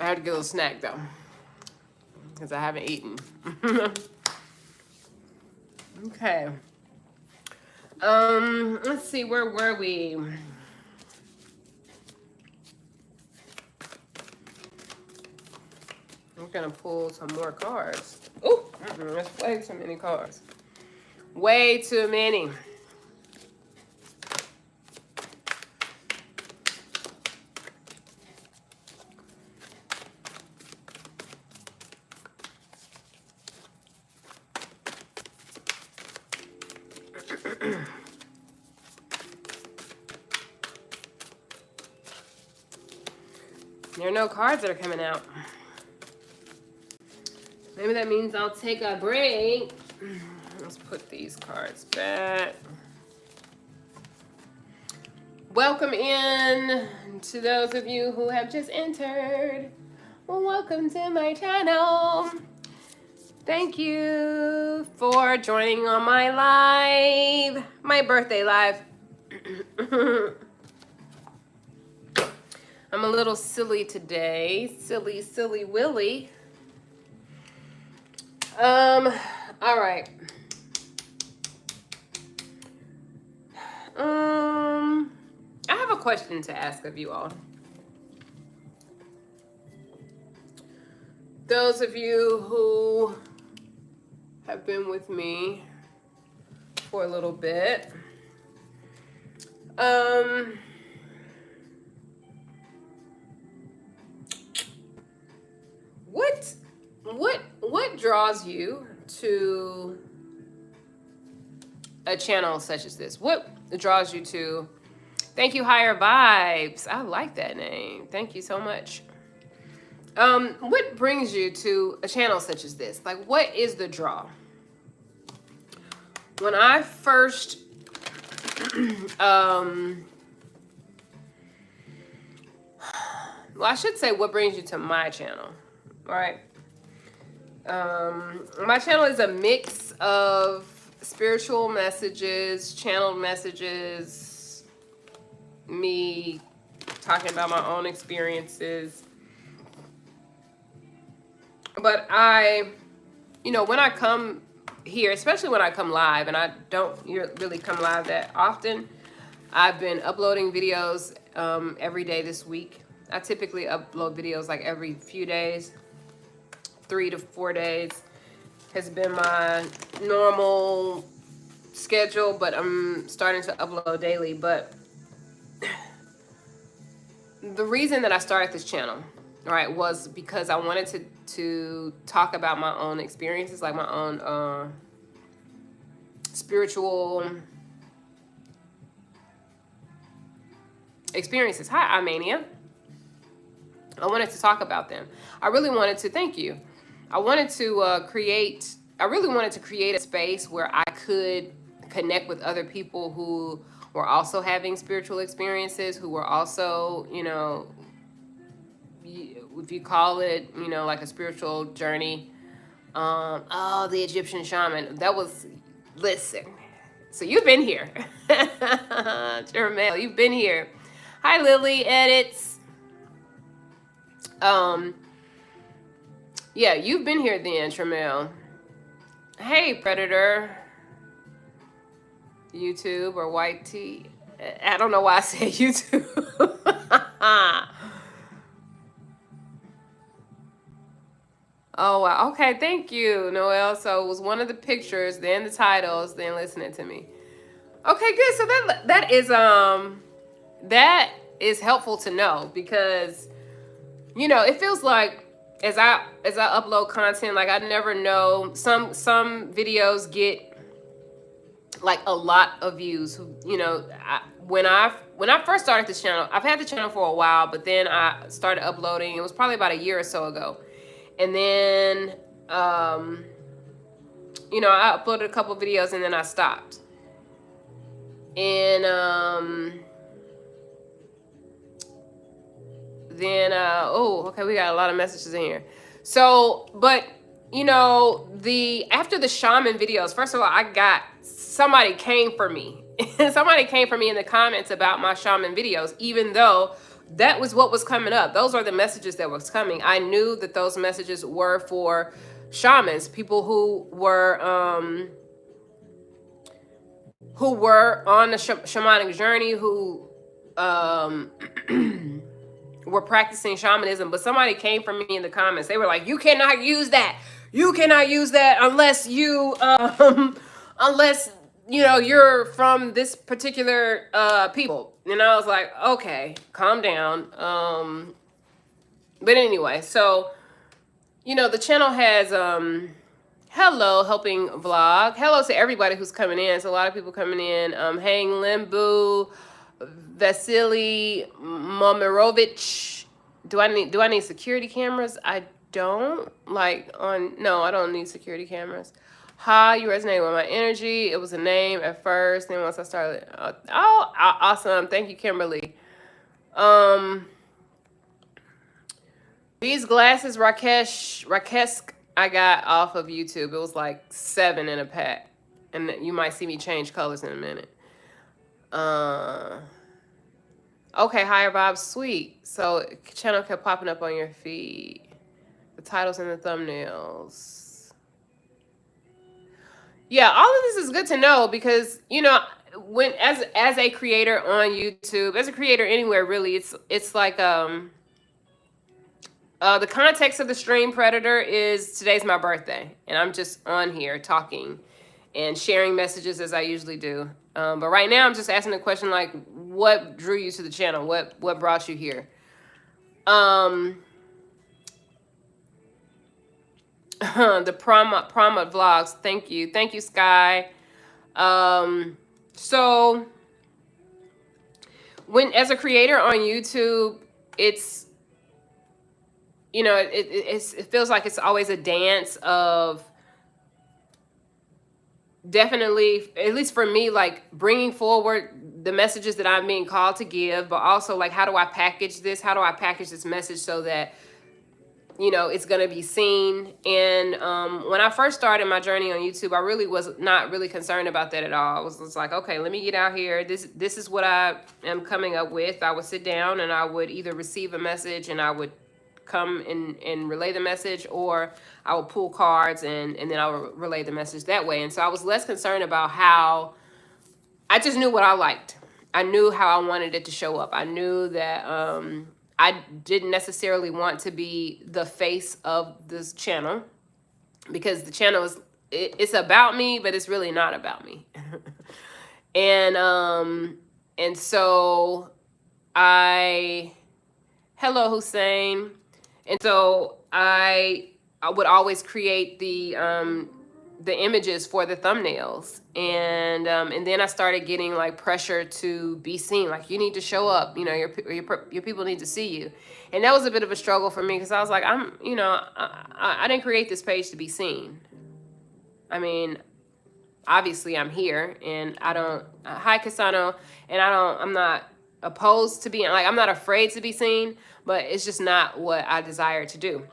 I had to get a little snack though, because I haven't eaten. Okay. Let's see, where were we? I'm gonna pull some more cards. Oh, that's way too many cards. Way too many. There are no cards that are coming out. Maybe that means I'll take a break. Let's put these cards back. Welcome in to those of you who have just entered. Welcome to my channel. Thank you for joining on my live, my birthday live. I'm a little silly today. Silly Willy. All right. I have a question to ask of you all. Those of you who have been with me for a little bit, what draws you to a channel such as this? What draws you to? Thank you, Higher Vibes. I like that name. Thank you so much. What brings you to a channel such as this? Like, what is the draw? When I first, well, I should say what brings you to my channel, all right? My channel is a mix of spiritual messages, channeled messages, me talking about my own experiences. But when I come here, especially when I come live, and I don't really come live that often, I've been uploading videos every day this week. I typically upload videos like every few days. 3 to 4 days has been my normal schedule, but I'm starting to upload daily. But the reason that I started this channel, right, was because I wanted to talk about my own experiences, like my own spiritual experiences. Hi, Armenia. I wanted to talk about them. I really wanted to, thank you. I wanted to really wanted to create a space where I could connect with other people who were also having spiritual experiences, who were also, if you call it, like a spiritual journey. The Egyptian shaman. That was, listen. So you've been here. Jermaine, you've been here. Hi, Lily Edits. Yeah, you've been here then, Tramel. Hey, Predator. YouTube or White Tea. I don't know why I said YouTube. Oh, wow. Okay, thank you, Noel. So it was one of the pictures, then the titles, then listening to me. Okay, good. So that is helpful to know, because it feels like as I upload content, like I never know, some videos get like a lot of views. When I first started this channel, I've had the channel for a while, but then I started uploading. It was probably about a year or so ago. And then, I uploaded a couple videos and then I stopped. And then, okay, we got a lot of messages in here. So, but, after the shaman videos, first of all, somebody came for me. Somebody came for me in the comments about my shaman videos, even though that was what was coming up. Those are the messages that was coming. I knew that those messages were for shamans, people who were on the shamanic journey, who were practicing shamanism. But somebody came from me in the comments. They were like, "You cannot use that. You cannot use that unless you unless you know you're from this particular people." And I was like, "Okay, calm down." But anyway, so you know the channel has hello, helping vlog. Hello to everybody who's coming in. There's a lot of people coming in. Hang Limbu, Vasily Momirovich. Do I need security cameras? I don't no, I don't need security cameras. Hi, you resonate with my energy. It was a name at first, then once I started, awesome. Thank you, Kimberly. These glasses, Rakesh, I got off of YouTube. It was like 7 in a pack. And you might see me change colors in a minute. Okay, higher vibes, sweet. So channel kept popping up on your feed. The titles and the thumbnails. Yeah, all of this is good to know because, you know, when as a creator on YouTube, as a creator anywhere really, it's like the context of the stream, Predator, is today's my birthday. And I'm just on here talking and sharing messages as I usually do. But right now I'm just asking the question like, what drew you to the channel? What brought you here? The Promat vlogs. Thank you, Sky. So when as a creator on YouTube, it's, you know, it feels like it's always a dance of definitely, at least for me, like bringing forward the messages that I'm being called to give, but also like, how do I package this? How do I package this message so that, you know, it's going to be seen? And when I first started my journey on YouTube, I really was not really concerned about that at all. I was just like, okay, let me get out here. This is what I am coming up with. I would sit down and I would either receive a message and I would come and relay the message, or I would pull cards and then I would relay the message that way. And so I was less concerned about how, I just knew what I liked. I knew how I wanted it to show up. I knew that I didn't necessarily want to be the face of this channel, because the channel is, it's about me, but it's really not about me. And so hello, Hussein. And so I would always create the images for the thumbnails, and then I started getting like pressure to be seen. Like, you need to show up. You know, your people need to see you, and that was a bit of a struggle for me because I was like, I didn't create this page to be seen. I mean, obviously I'm here, and I don't. Hi, Casano, and I'm not opposed to being, like, I'm not afraid to be seen, but it's just not what I desire to do.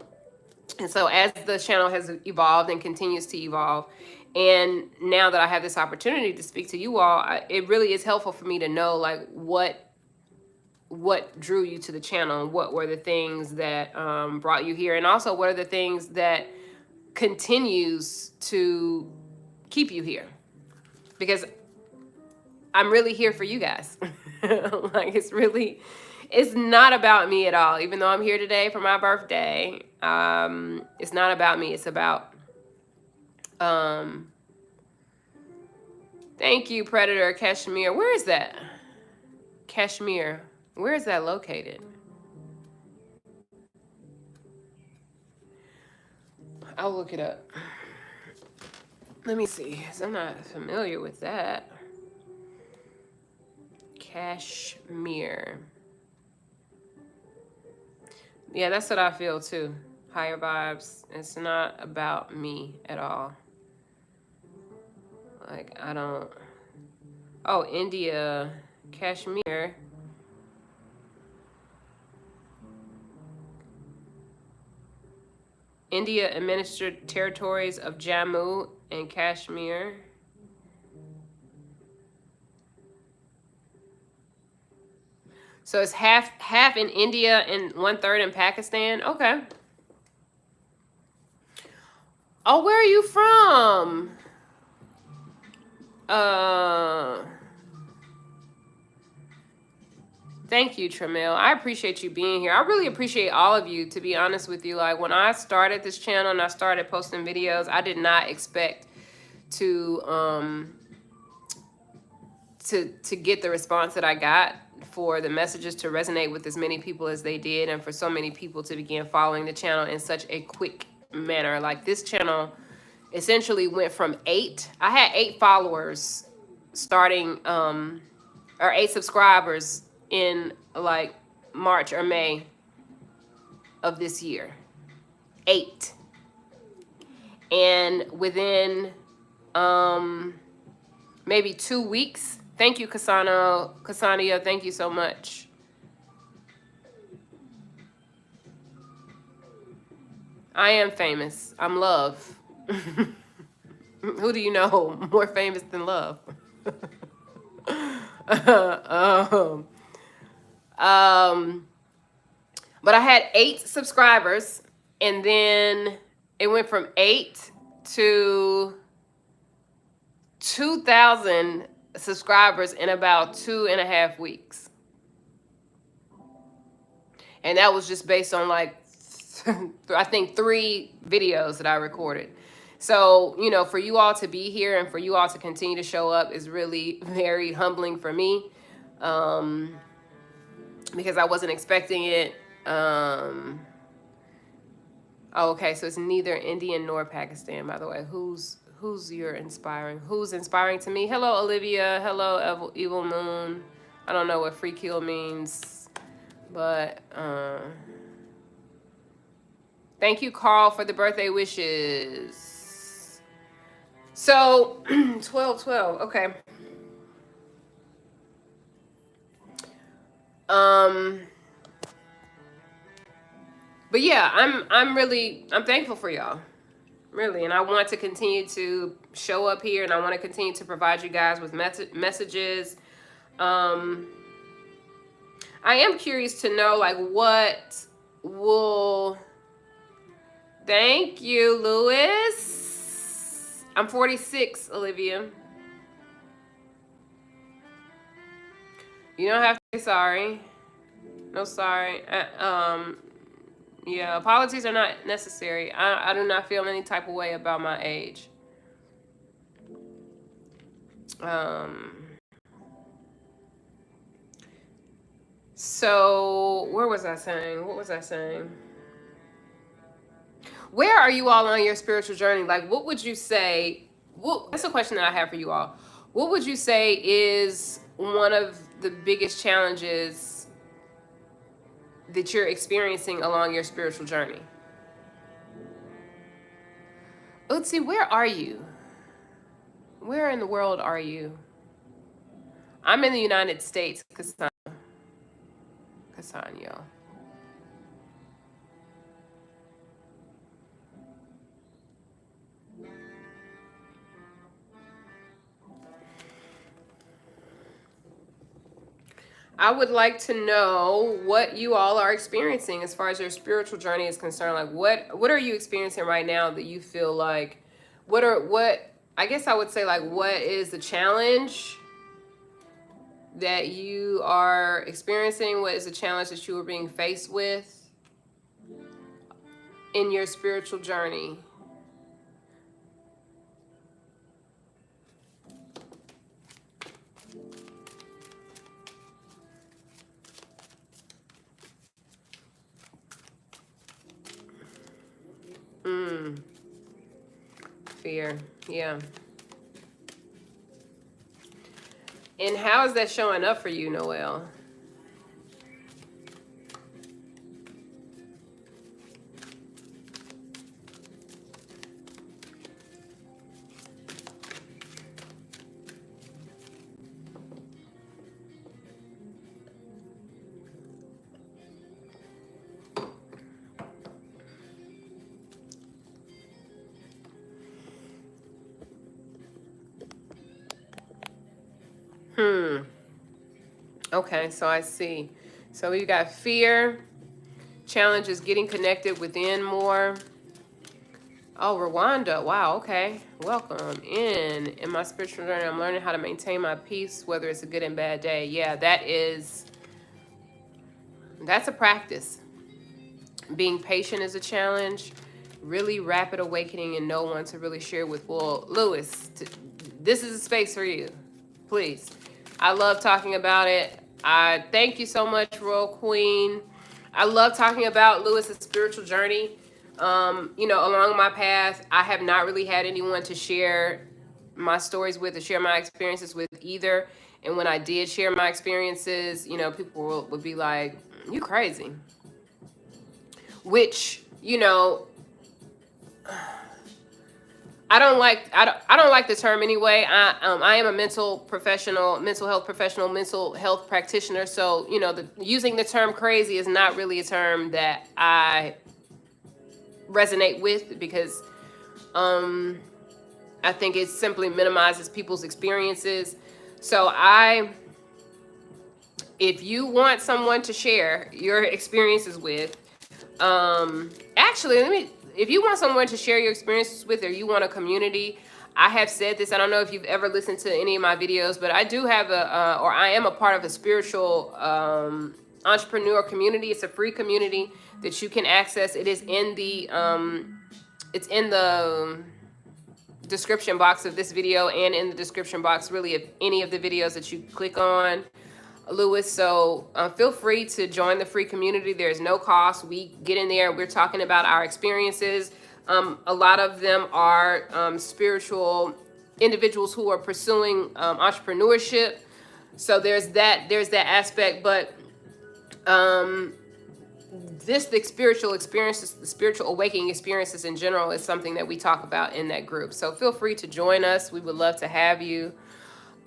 And so as the channel has evolved and continues to evolve, and now that I have this opportunity to speak to you all, it really is helpful for me to know like what drew you to the channel, what were the things that brought you here, and also what are the things that continues to keep you here, because I'm really here for you guys. Like, it's not about me at all. Even though I'm here today for my birthday, it's not about me. It's about, thank you, Predator, Kashmir. Where is that? Kashmir. Where is that located? I'll look it up. Let me see, 'cause I'm not familiar with that. Kashmir. Yeah, that's what I feel too. Higher vibes. It's not about me at all. Like, I don't. Oh, India, Kashmir. India administered territories of Jammu and Kashmir. So it's half in India and 1/3 in Pakistan. Okay. Oh, where are you from? Thank you, Tramel. I appreciate you being here. I really appreciate all of you, to be honest with you. Like, when I started this channel and I started posting videos, I did not expect to to get the response that I got, for the messages to resonate with as many people as they did, and for so many people to begin following the channel in such a quick manner. Like, this channel essentially went from 8, I had 8 followers starting, or 8 subscribers in like March or May of this year. 8. And within maybe 2 weeks, thank you, Cassania, thank you so much. I am famous. I'm Love. Who do you know more famous than Love? But I had 8 subscribers, and then it went from 8 to 2,000 subscribers in about 2.5 weeks. And that was just based on like, I think 3 videos that I recorded. So, you know, for you all to be here and for you all to continue to show up is really very humbling for me, because I wasn't expecting it. Oh, okay, so it's neither Indian nor Pakistan, by the way. Who's you're inspiring? Who's inspiring to me? Hello, Olivia. Hello, Evil Moon. I don't know what free kill means, but thank you, Carl, for the birthday wishes. So 12/12. Okay. But yeah, I'm thankful for y'all. Really, and I want to continue to show up here, and I want to continue to provide you guys with messages. I am curious to know, like, what will... Thank you, Lewis. I'm 46, Olivia. You don't have to say sorry. No sorry. Yeah, apologies are not necessary. I do not feel any type of way about my age. So, where was I saying? What was I saying? Where are you all on your spiritual journey? Like, what would you say? That's a question that I have for you all. What would you say is one of the biggest challenges that you're experiencing along your spiritual journey? Utsi, where are you? Where in the world are you? I'm in the United States, Cassandra. I would like to know what you all are experiencing as far as your spiritual journey is concerned. Like, what are you experiencing right now that you feel like, I guess I would say, like, what is the challenge that you are experiencing? What is the challenge that you are being faced with in your spiritual journey? Fear, yeah. And how is that showing up for you, Noelle? Okay, so I see. So we got fear. Challenge is getting connected within more. Oh, Rwanda. Wow, okay. Welcome in. In my spiritual journey, I'm learning how to maintain my peace, whether it's a good and bad day. Yeah, that's a practice. Being patient is a challenge. Really rapid awakening and no one to really share with. Well, Lewis, this is a space for you. Please. I love talking about it. I thank you so much, Royal Queen. I love talking about Lewis's spiritual journey. Along my path, I have not really had anyone to share my stories with or share my experiences with either. And when I did share my experiences, people would be like, "You crazy," which, I don't like the term anyway. I am a mental health professional, mental health practitioner. So using the term crazy is not really a term that I resonate with, because I think it simply minimizes people's experiences. So if you want someone to share your experiences with, if you want someone to share your experiences with, or you want a community, I have said this. I don't know if you've ever listened to any of my videos, but I do have I am a part of a spiritual entrepreneur community. It's a free community that you can access. It is in the description box of this video, and in the description box really of any of the videos that you click on, Lewis. So feel free to join the free community. There's no cost. We get in there, we're talking about our experiences. A lot of them are spiritual individuals who are pursuing entrepreneurship. So there's that aspect. But the spiritual experiences, the spiritual awakening experiences in general, is something that we talk about in that group. So feel free to join us. We would love to have you.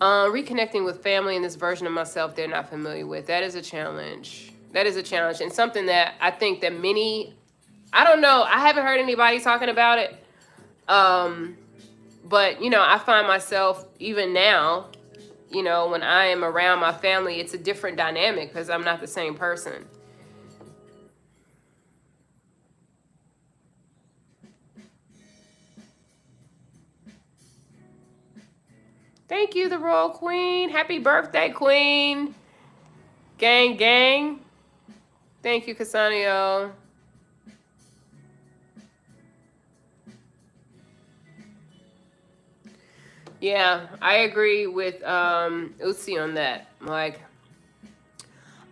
Reconnecting with family in this version of myself they're not familiar with. That is a challenge. And something that I think that I don't know, I haven't heard anybody talking about it. But, I find myself even now, when I am around my family, it's a different dynamic because I'm not the same person. Thank you, the Royal Queen. Happy birthday, Queen. Gang, gang. Thank you, Casanio. Yeah, I agree with Uzi on that. Like,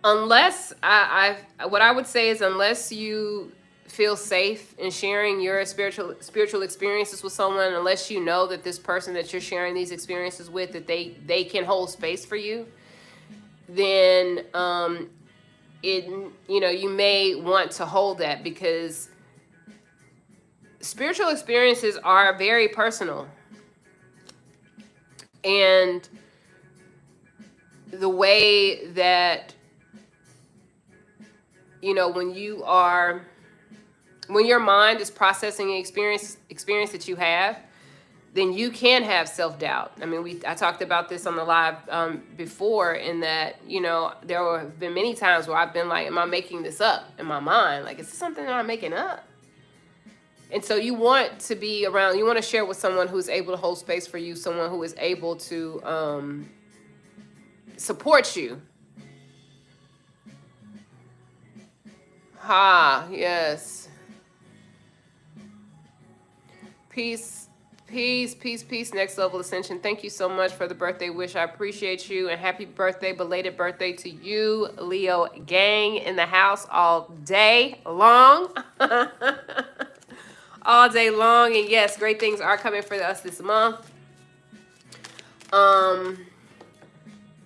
unless what I would say is, unless you feel safe in sharing your spiritual experiences with someone, unless you know that this person that you're sharing these experiences with, that they can hold space for you, then you may want to hold that, because spiritual experiences are very personal. And the way that, when your mind is processing an experience that you have, then you can have self-doubt. I mean, I talked about this on the live before, in that, there have been many times where I've been like, am I making this up in my mind? Like, is this something that I'm making up? And so you want to be around, you want to share with someone who's able to hold space for you, someone who is able to support you. Yes. Peace, next level ascension. Thank you so much for the birthday wish. I appreciate you, and happy birthday, belated birthday to you, Leo gang in the house all day long. All day long. And yes, great things are coming for us this month.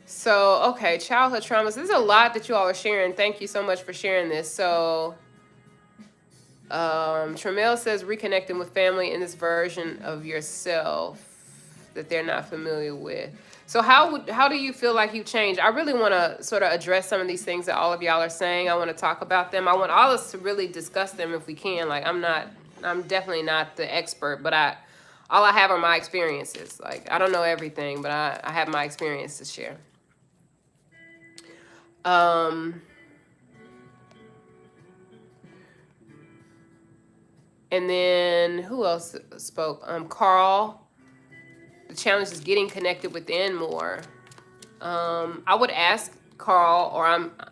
So, okay, childhood traumas. There's a lot that you all are sharing. Thank you so much for sharing this. So, Tremel says reconnecting with family in this version of yourself that they're not familiar with. So how do you feel like you've changed? I really want to sort of address some of these things that all of y'all are saying. I want to talk about them. I want all of us to really discuss them if we can. Like, I'm definitely not the expert, but all I have are my experiences. Like, I don't know everything, but I have my experience to share. And then who else spoke? Carl. The challenge is getting connected within more. I would ask Carl, or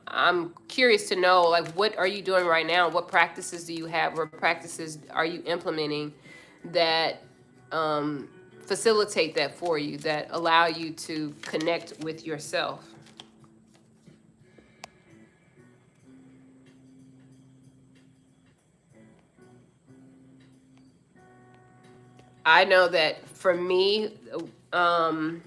I'm curious to know, like, what are you doing right now? What practices do you have? What practices are you implementing that facilitate that for you, that allow you to connect with yourself? I know that for me, um,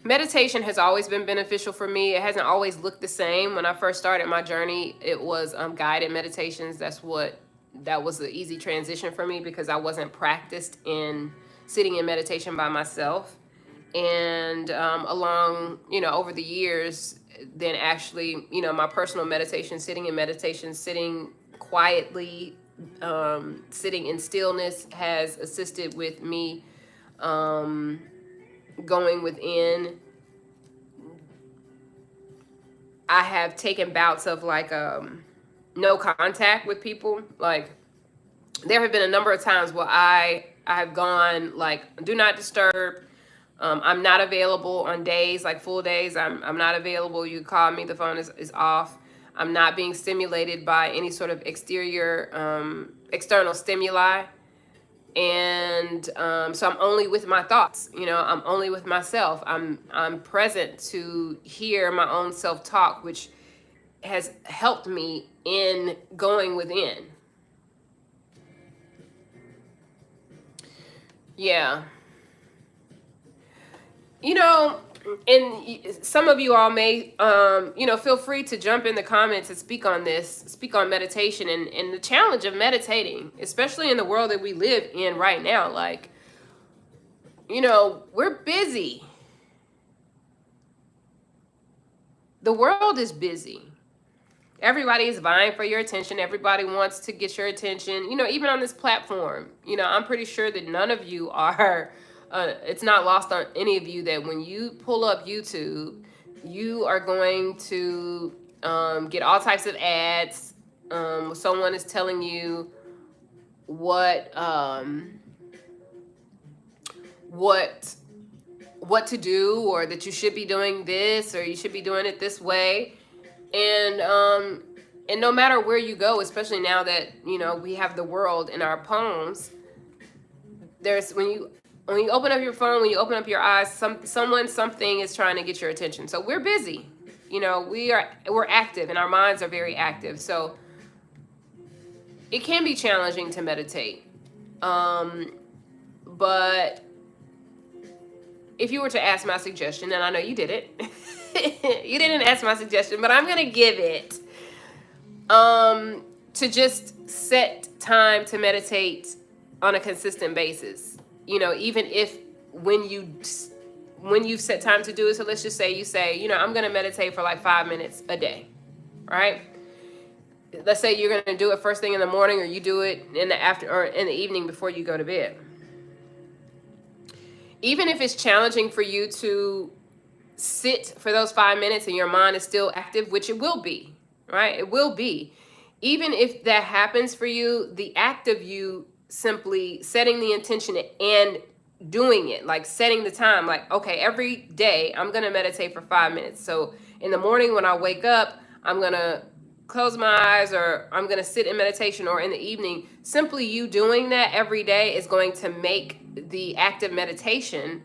meditation has always been beneficial for me. It hasn't always looked the same. When I first started my journey, it was guided meditations. That was an easy transition for me because I wasn't practiced in sitting in meditation by myself. And along, over the years, then actually, my personal meditation, sitting in meditation, sitting quietly, sitting in stillness has assisted with me going within. I have taken bouts of like no contact with people. Like there have been a number of times where I have gone like do not disturb. I'm not available on days like full days. I'm not available. You call me, the phone is off. I'm not being stimulated by any sort of external stimuli. And so I'm only with my thoughts. I'm only with myself. I'm present to hear my own self-talk, which has helped me in going within. Yeah. And some of you all may, feel free to jump in the comments and speak on meditation and the challenge of meditating, especially in the world that we live in right now. Like, we're busy. The world is busy. Everybody is vying for your attention. Everybody wants to get your attention. Even on this platform, I'm pretty sure that none of you are, it's not lost on any of you that when you pull up YouTube, you are going to get all types of ads. Someone is telling you what to do, or that you should be doing this, or you should be doing it this way. And no matter where you go, especially now that we have the world in our palms, there's when you open up your phone, when you open up your eyes, something is trying to get your attention. So we're busy. We're active, and our minds are very active. So it can be challenging to meditate. But if you were to ask my suggestion, and I know you did it, you didn't ask my suggestion, but I'm gonna give it. To just set time to meditate on a consistent basis. Even if when you've set time to do it, so let's just say you say, I'm gonna meditate for like 5 minutes a day, right? Let's say you're gonna do it first thing in the morning, or you do it in the evening before you go to bed. Even if it's challenging for you to sit for those 5 minutes and your mind is still active, which it will be, right? It will be. Even if that happens for you, the act of you simply setting the intention and doing it, like setting the time, like, okay, every day I'm going to meditate for 5 minutes. So in the morning when I wake up, I'm going to close my eyes, or I'm going to sit in meditation, or in the evening. Simply you doing that every day is going to make the act of meditation,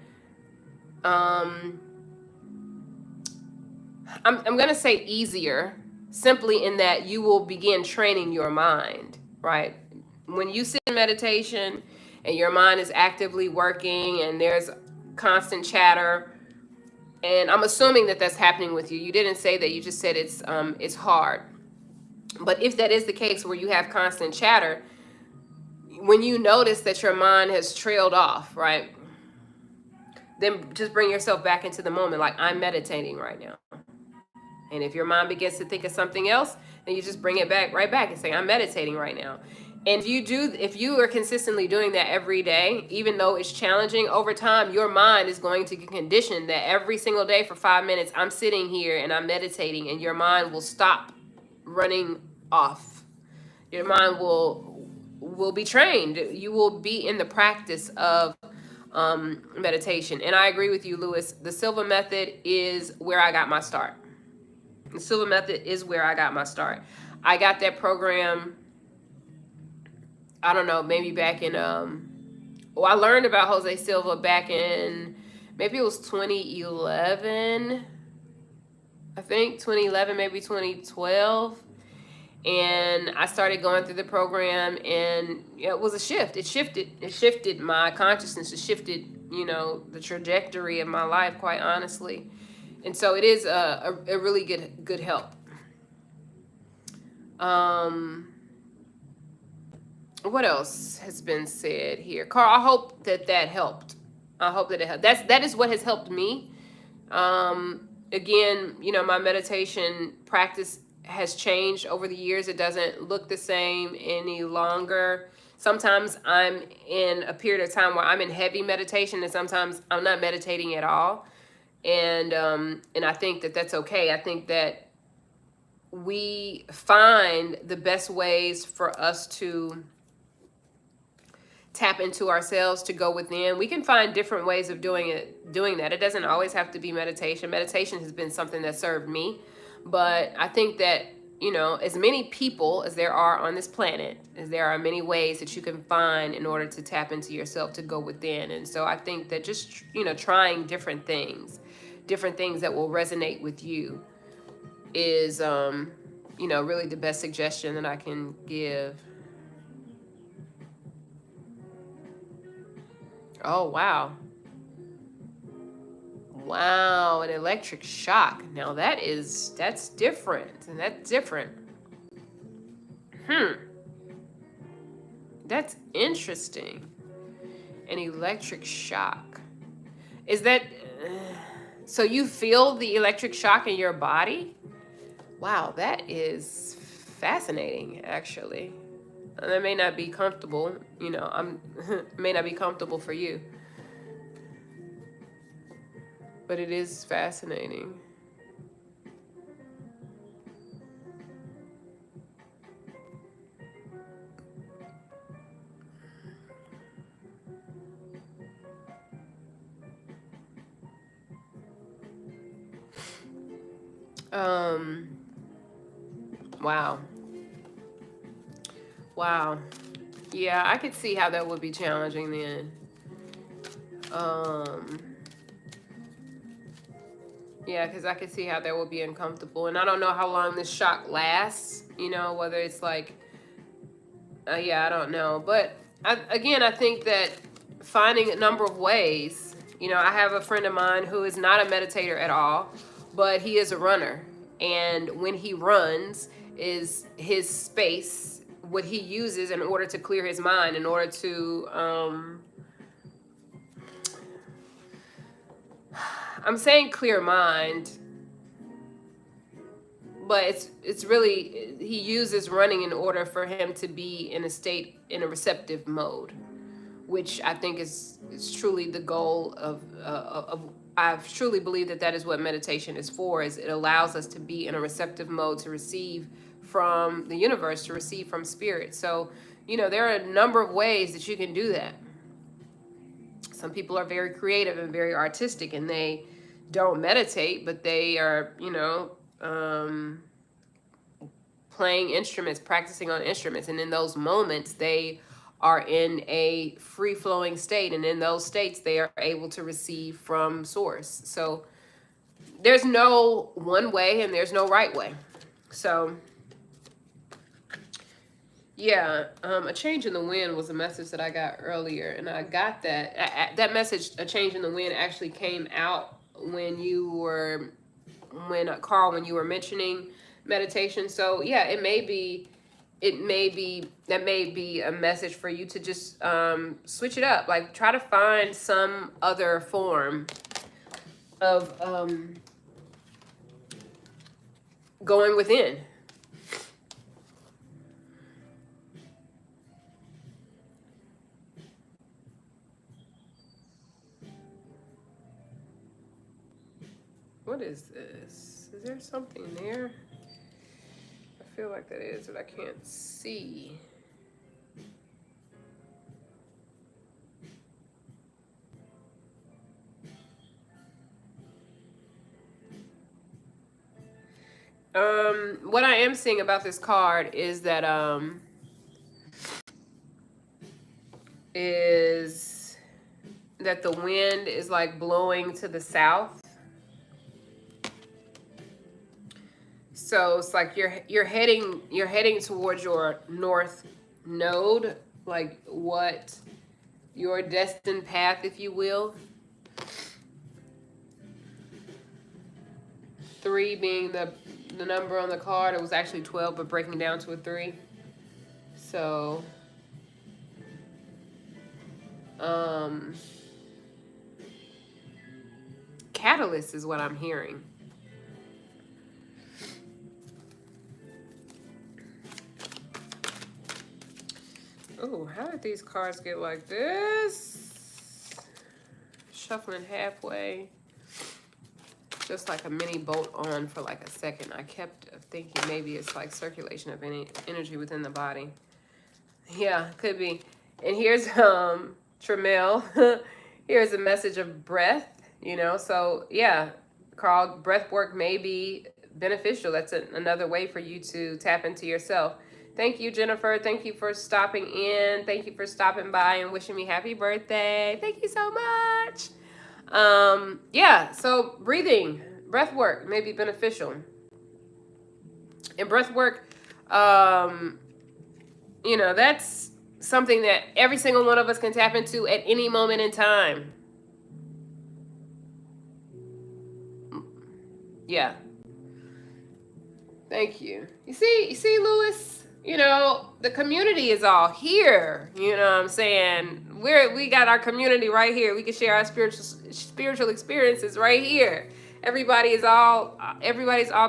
I'm going to say easier, simply in that you will begin training your mind, right? When you sit in meditation and your mind is actively working and there's constant chatter, and I'm assuming that that's happening with you. You didn't say that, you just said it's hard. But if that is the case, where you have constant chatter, when you notice that your mind has trailed off, right? Then just bring yourself back into the moment, like, I'm meditating right now. And if your mind begins to think of something else, then you just bring it right back and say, I'm meditating right now. And if you are consistently doing that every day, even though it's challenging, over time, your mind is going to get conditioned that every single day for 5 minutes, I'm sitting here and I'm meditating, and your mind will stop running off. Your mind will will be trained. You will be in the practice of meditation. And I agree with you, Lewis. The Silva method is where I got my start. The Silva method is where I got my start. I got that program, I don't know, maybe back in I learned about Jose Silva back in, maybe it was 2011. I think 2011, maybe 2012. And I started going through the program, and it was a shift. It shifted my consciousness. It shifted, the trajectory of my life, quite honestly. And so it is a really good help. What else has been said here? Carl, I hope that helped. I hope that it helped. That is what has helped me. Again, my meditation practice has changed over the years. It doesn't look the same any longer. Sometimes I'm in a period of time where I'm in heavy meditation, and sometimes I'm not meditating at all. And I think that that's okay. I think that we find the best ways for us to tap into ourselves, to go within. We can find different ways of doing that. It doesn't always have to be meditation. Meditation has been something that served me, but I think that, as many people as there are on this planet, as there are many ways that you can find in order to tap into yourself, to go within. And so I think that just, trying different things that will resonate with you is, really the best suggestion that I can give. Oh, wow. Wow, an electric shock. Now that's different. And that's different. That's interesting. An electric shock. Is that, so you feel the electric shock in your body? Wow, that is fascinating, actually. That may not be comfortable, may not be comfortable for you, but it is fascinating. Wow. Wow. Yeah, I could see how that would be challenging then. Yeah, because I could see how that would be uncomfortable. And I don't know how long this shock lasts, whether it's like, yeah, I don't know. But I think that finding a number of ways, I have a friend of mine who is not a meditator at all, but he is a runner. And when he runs, is his space, what he uses in order to clear his mind, in order to, I'm saying clear mind, but it's really, he uses running in order for him to be in a receptive mode, which I think is truly the goal of I truly believe that is what meditation is for, is it allows us to be in a receptive mode, to receive from the universe, to receive from spirit. So, there are a number of ways that you can do that. Some people are very creative and very artistic, and they don't meditate, but they are, playing instruments, practicing on instruments. And in those moments, they are in a free-flowing state. And in those states, they are able to receive from source. So there's no one way and there's no right way. So, yeah, a change in the wind was a message that I got earlier. And I got that. That message, a change in the wind, actually came out when you were, Carl, when you were mentioning meditation. So, yeah, that may be a message for you to just switch it up. Like, try to find some other form of going within. What is this? Is there something there? I feel like that is, but I can't see. What I am seeing about this card is that the wind is like blowing to the south. So it's like you're heading towards your north node, like what your destined path, if you will. 3 being the number on the card. It was actually 12, but breaking down to a 3. So, catalyst is what I'm hearing. Oh, how did these cards get like this? Shuffling halfway. Just like a mini bolt on for like a second. I kept thinking maybe it's like circulation of any energy within the body. Yeah, could be. And here's Tramiel. Here's a message of breath, you know. So yeah, Carl, breath work may be beneficial. That's another way for you to tap into yourself. Thank you, Jennifer. Thank you for stopping in. Thank you for stopping by and wishing me happy birthday. Thank you so much. Yeah, so breathing, breath work may be beneficial. And breath work, you know, that's something that every single one of us can tap into at any moment in time. Yeah. Thank you. You see, Lewis, you know, the community is all here. You know what I'm saying? We got our community right here. We can share our spiritual experiences right here. Everybody's all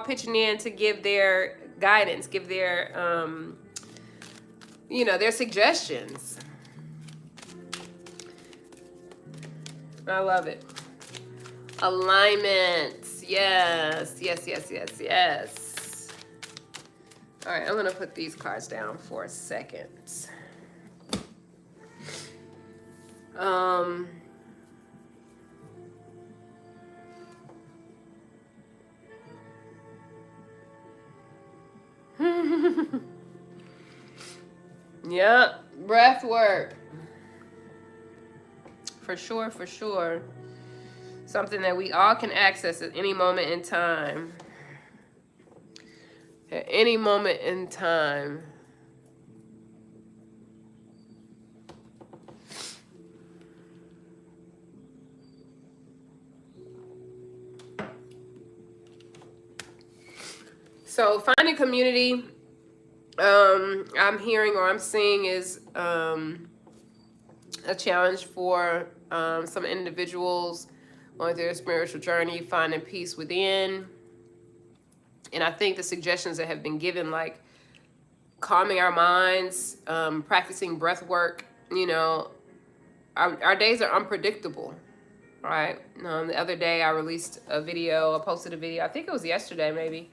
pitching in to give their guidance, give their you know, their suggestions. I love it. Alignments. Yes. All right, I'm going to put these cards down for a second. Yeah, breath work. For sure. Something that we all can access at any moment in time. At any moment in time. So finding community, I'm hearing or I'm seeing is a challenge for some individuals on their spiritual journey, finding peace within. And I think the suggestions that have been given, like calming our minds, practicing breath work, you know, our days are unpredictable, right? The other day I posted a video, I think it was yesterday maybe.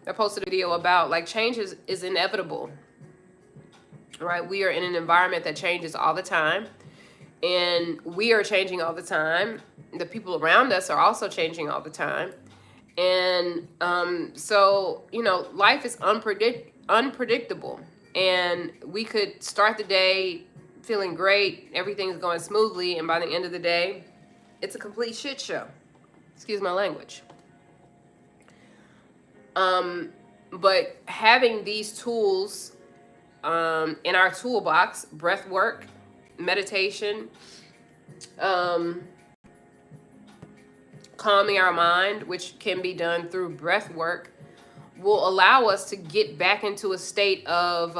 I posted a video about like change is inevitable, right? We are in an environment that changes all the time, and we are changing all the time. The people around us are also changing all the time. And so, you know, life is unpredictable, and we could start the day feeling great, everything's going smoothly, and by the end of the day, it's a complete shit show. Excuse my language. But having these tools in our toolbox, breath work, meditation, calming our mind, which can be done through breath work, will allow us to get back into a state of,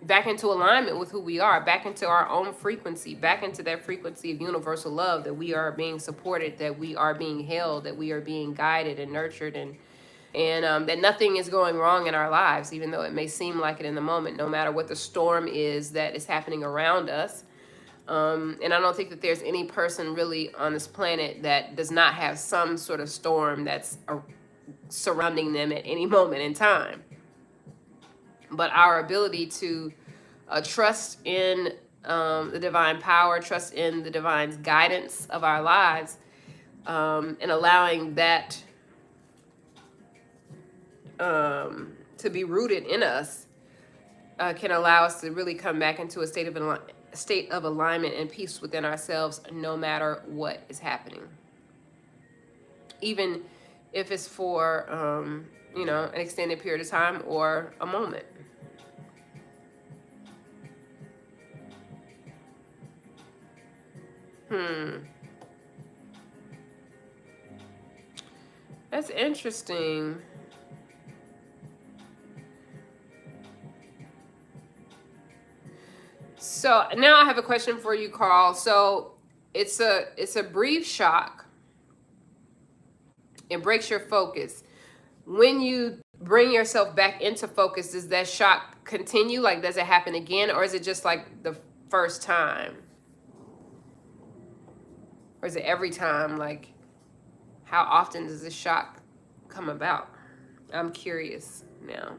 back into alignment with who we are, back into our own frequency, back into that frequency of universal love, that we are being supported, that we are being held, that we are being guided and nurtured, and that nothing is going wrong in our lives, even though it may seem like it in the moment, no matter what the storm is that is happening around us. And I don't think that there's any person really on this planet that does not have some sort of storm that's surrounding them at any moment in time. But our ability to trust in the divine power, trust in the divine guidance of our lives, and allowing that to be rooted in us, can allow us to really come back into a state of alignment and peace within ourselves, no matter what is happening, even if it's for an extended period of time or a moment. That's interesting. So now I have a question for you, Carl. So it's a brief shock. It breaks your focus. When you bring yourself back into focus, does that shock continue? Like, does it happen again, or is it just like the first time? Or is it every time? Like, how often does this shock come about? I'm curious now.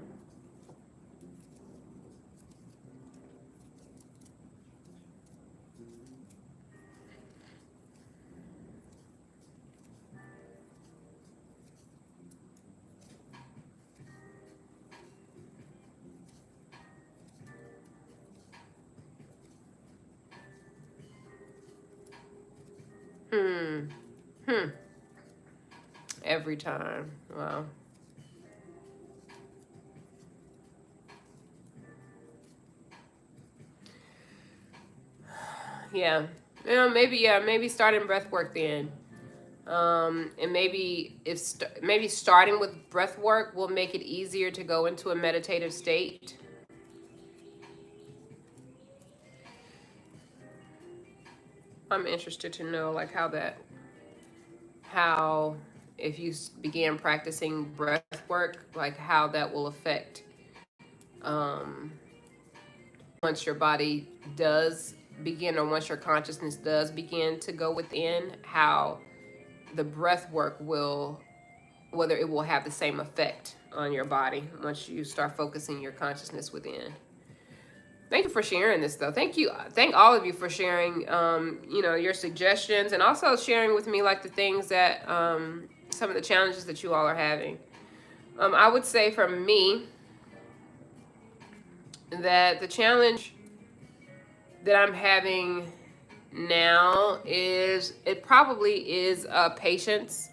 Every time. Wow. Yeah. Maybe starting breath work then. And maybe maybe starting with breath work will make it easier to go into a meditative state. I'm interested to know like how if you began practicing breath work, like how that will affect once your body does begin, or once your consciousness does begin to go within, how the breath work will, whether it will have the same effect on your body once you start focusing your consciousness within. Thank you for sharing this, though. Thank you. Thank all of you for sharing, your suggestions, and also sharing with me like the things that, some of the challenges that you all are having. I would say for me that the challenge that I'm having now it probably is patience.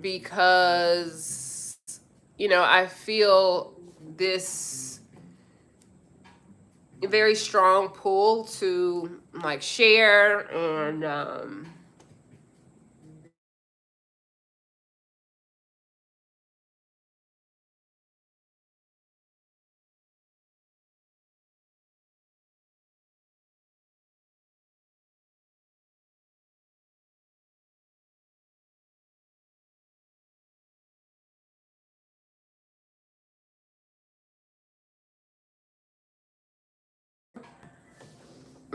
Because I feel this very strong pull to like share and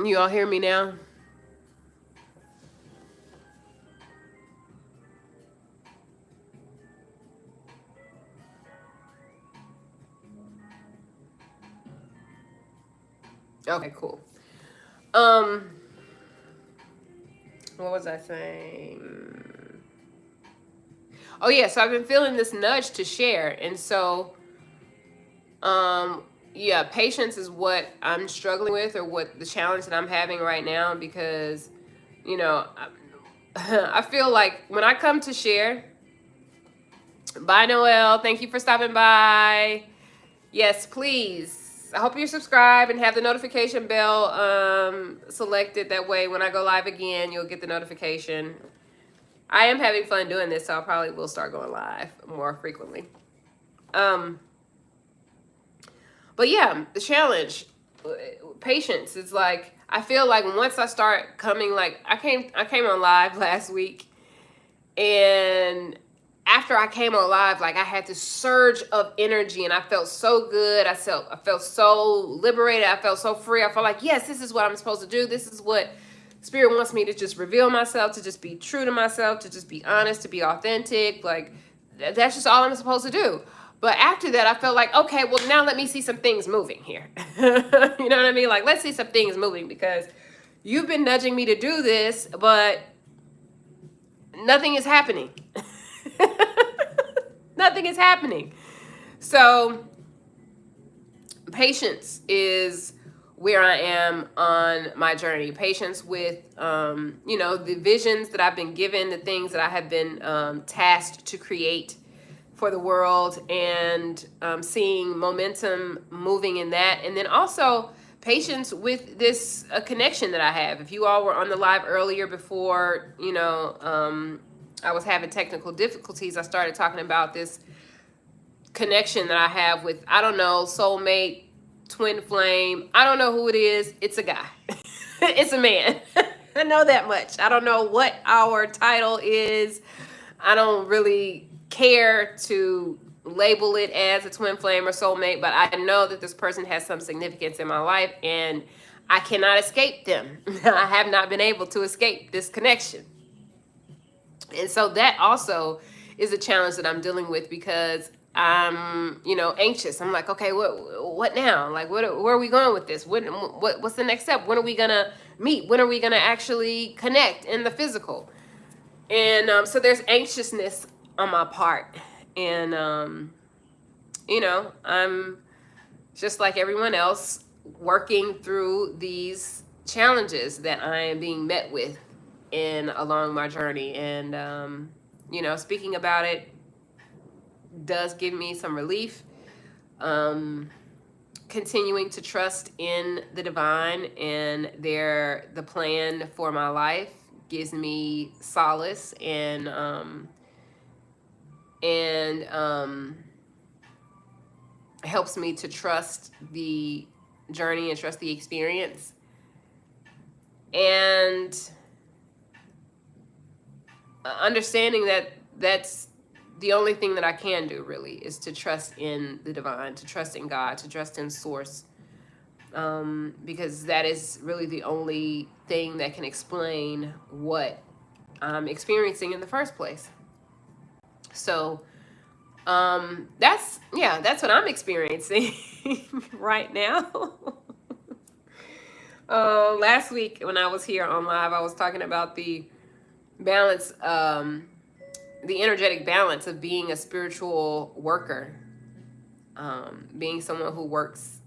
you all hear me now? Okay, cool. What was I saying? Oh yeah, so I've been feeling this nudge to share, and so yeah, patience is what I'm struggling with, or what the challenge that I'm having right now, because I feel like when I come to share. Bye, Noel. Thank you for stopping by. Yes, please. I hope you're subscribed and have the notification bell selected. That way, when I go live again, you'll get the notification. I am having fun doing this, so I probably will start going live more frequently. But yeah, the challenge, patience, is like, I feel like once I start coming, like I came on live last week, and after I came on live, like I had this surge of energy, and I felt so good. I felt so liberated. I felt so free. I felt like, yes, this is what I'm supposed to do. This is what Spirit wants me to just reveal myself, to just be true to myself, to just be honest, to be authentic. Like that's just all I'm supposed to do. But after that, I felt like, okay, well, now let me see some things moving here. You know what I mean? Like, let's see some things moving, because you've been nudging me to do this, but nothing is happening. Nothing is happening. So patience is where I am on my journey. Patience with, the visions that I've been given, the things that I have been tasked to create for the world, and seeing momentum moving in that. And then also patience with this connection that I have. If you all were on the live earlier before, I was having technical difficulties, I started talking about this connection that I have with, I don't know, soulmate, twin flame. I don't know who it is. It's a guy. It's a man. I know that much. I don't know what our title is. I don't really care to label it as a twin flame or soulmate, but I know that this person has some significance in my life, and I cannot escape them. I have not been able to escape this connection. And so that also is a challenge that I'm dealing with, because I'm, anxious. I'm like, okay, what now? Like, where are we going with this? What's the next step? When are we gonna meet? When are we gonna actually connect in the physical? And so there's anxiousness on my part, and I'm just like everyone else, working through these challenges that I am being met with along my journey. And speaking about it does give me some relief. Continuing to trust in the divine and the plan for my life gives me solace, and helps me to trust the journey and trust the experience. And understanding that that's the only thing that I can do, really, is to trust in the divine, to trust in God, to trust in source, because that is really the only thing that can explain what I'm experiencing in the first place. So that's what I'm experiencing right now. Last week when I was here on live, I was talking about the balance, the energetic balance of being a spiritual worker, being someone who works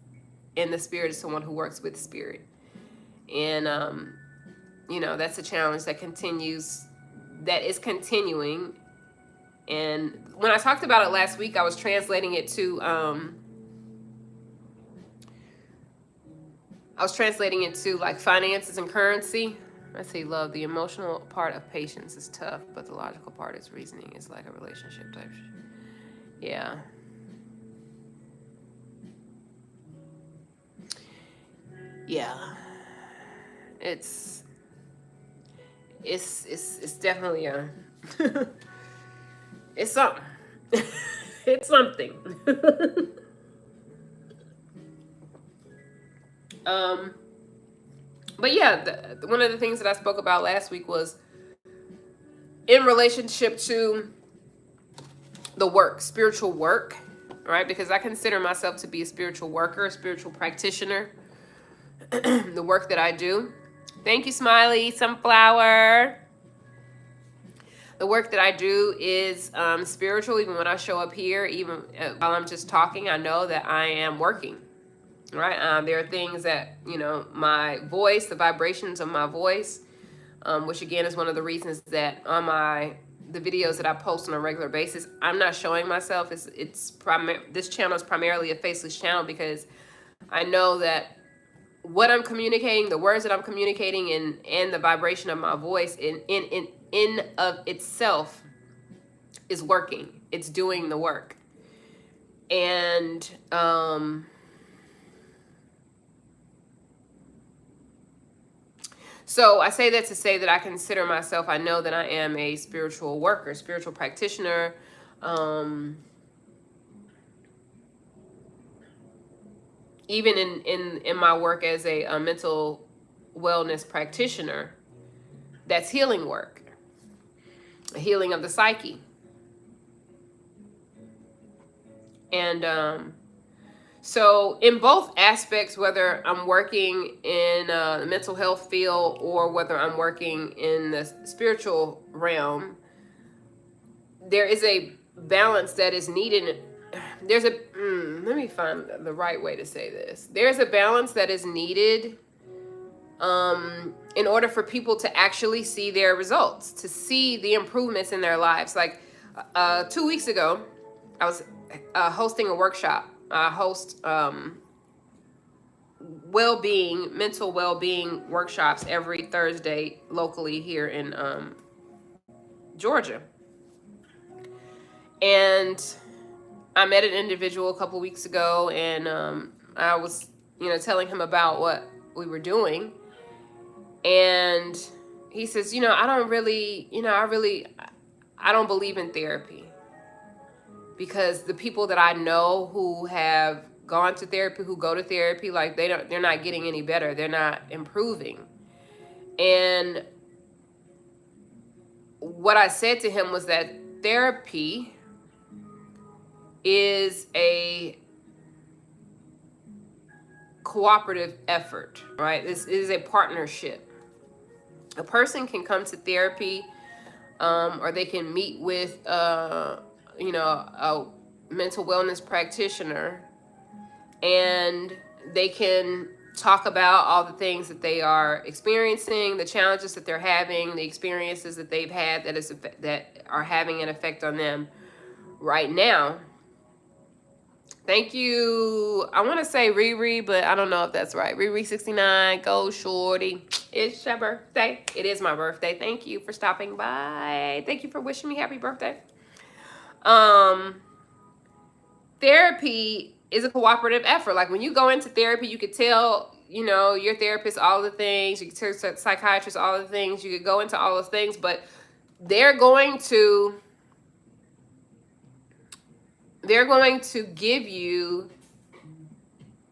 in the spirit, someone who works with spirit. And that's a challenge that is continuing. And when I talked about it last week, I was translating it to like finances and currency. I say, love, the emotional part of patience is tough, but the logical part is reasoning. It's like a relationship type. Yeah. Yeah. It's definitely it's something. It's something. But yeah, one of the things that I spoke about last week was in relationship to the work, spiritual work, right? Because I consider myself to be a spiritual worker, a spiritual practitioner. The work that I do. Thank you, Smiley Sunflower. The work that I do is spiritual. Even when I show up here, even while I'm just talking, I know that I am working. Right? There are things that, my voice, the vibrations of my voice, which again is one of the reasons that on the videos that I post on a regular basis, I'm not showing myself. This channel is primarily a faceless channel, because I know that what I'm communicating, the words that I'm communicating, and the vibration of my voice in of itself is working. It's doing the work. And so I say that to say that I consider myself, I know that I am a spiritual worker, spiritual practitioner. Even in my work as a mental wellness practitioner, that's healing work, healing of the psyche. And so in both aspects, whether I'm working in the mental health field or whether I'm working in the spiritual realm, there is a balance that is needed. There's a, let me find the right way to say this. There's a balance that is needed in order for people to actually see their results, to see the improvements in their lives. Like 2 weeks ago, I was hosting a workshop. I host well-being, mental well-being workshops every Thursday locally here in Georgia. And I met an individual a couple weeks ago, and I was, telling him about what we were doing. And he says, I don't really, I don't believe in therapy, because the people that I know who have gone to therapy, who go to therapy, like they're not getting any better. They're not improving. And what I said to him was that therapy is a cooperative effort, right? This is a partnership. A person can come to therapy, or they can meet with, a mental wellness practitioner, and they can talk about all the things that they are experiencing, the challenges that they're having, the experiences that they've had that are having an effect on them right now. Thank you. I want to say Riri, but I don't know if that's right. Riri69, go shorty. It's your birthday. It is my birthday. Thank you for stopping by. Thank you for wishing me happy birthday. Therapy is a cooperative effort. Like when you go into therapy, you could tell, your therapist all the things. You could tell psychiatrist all the things. You could go into all those things, but they're going to give you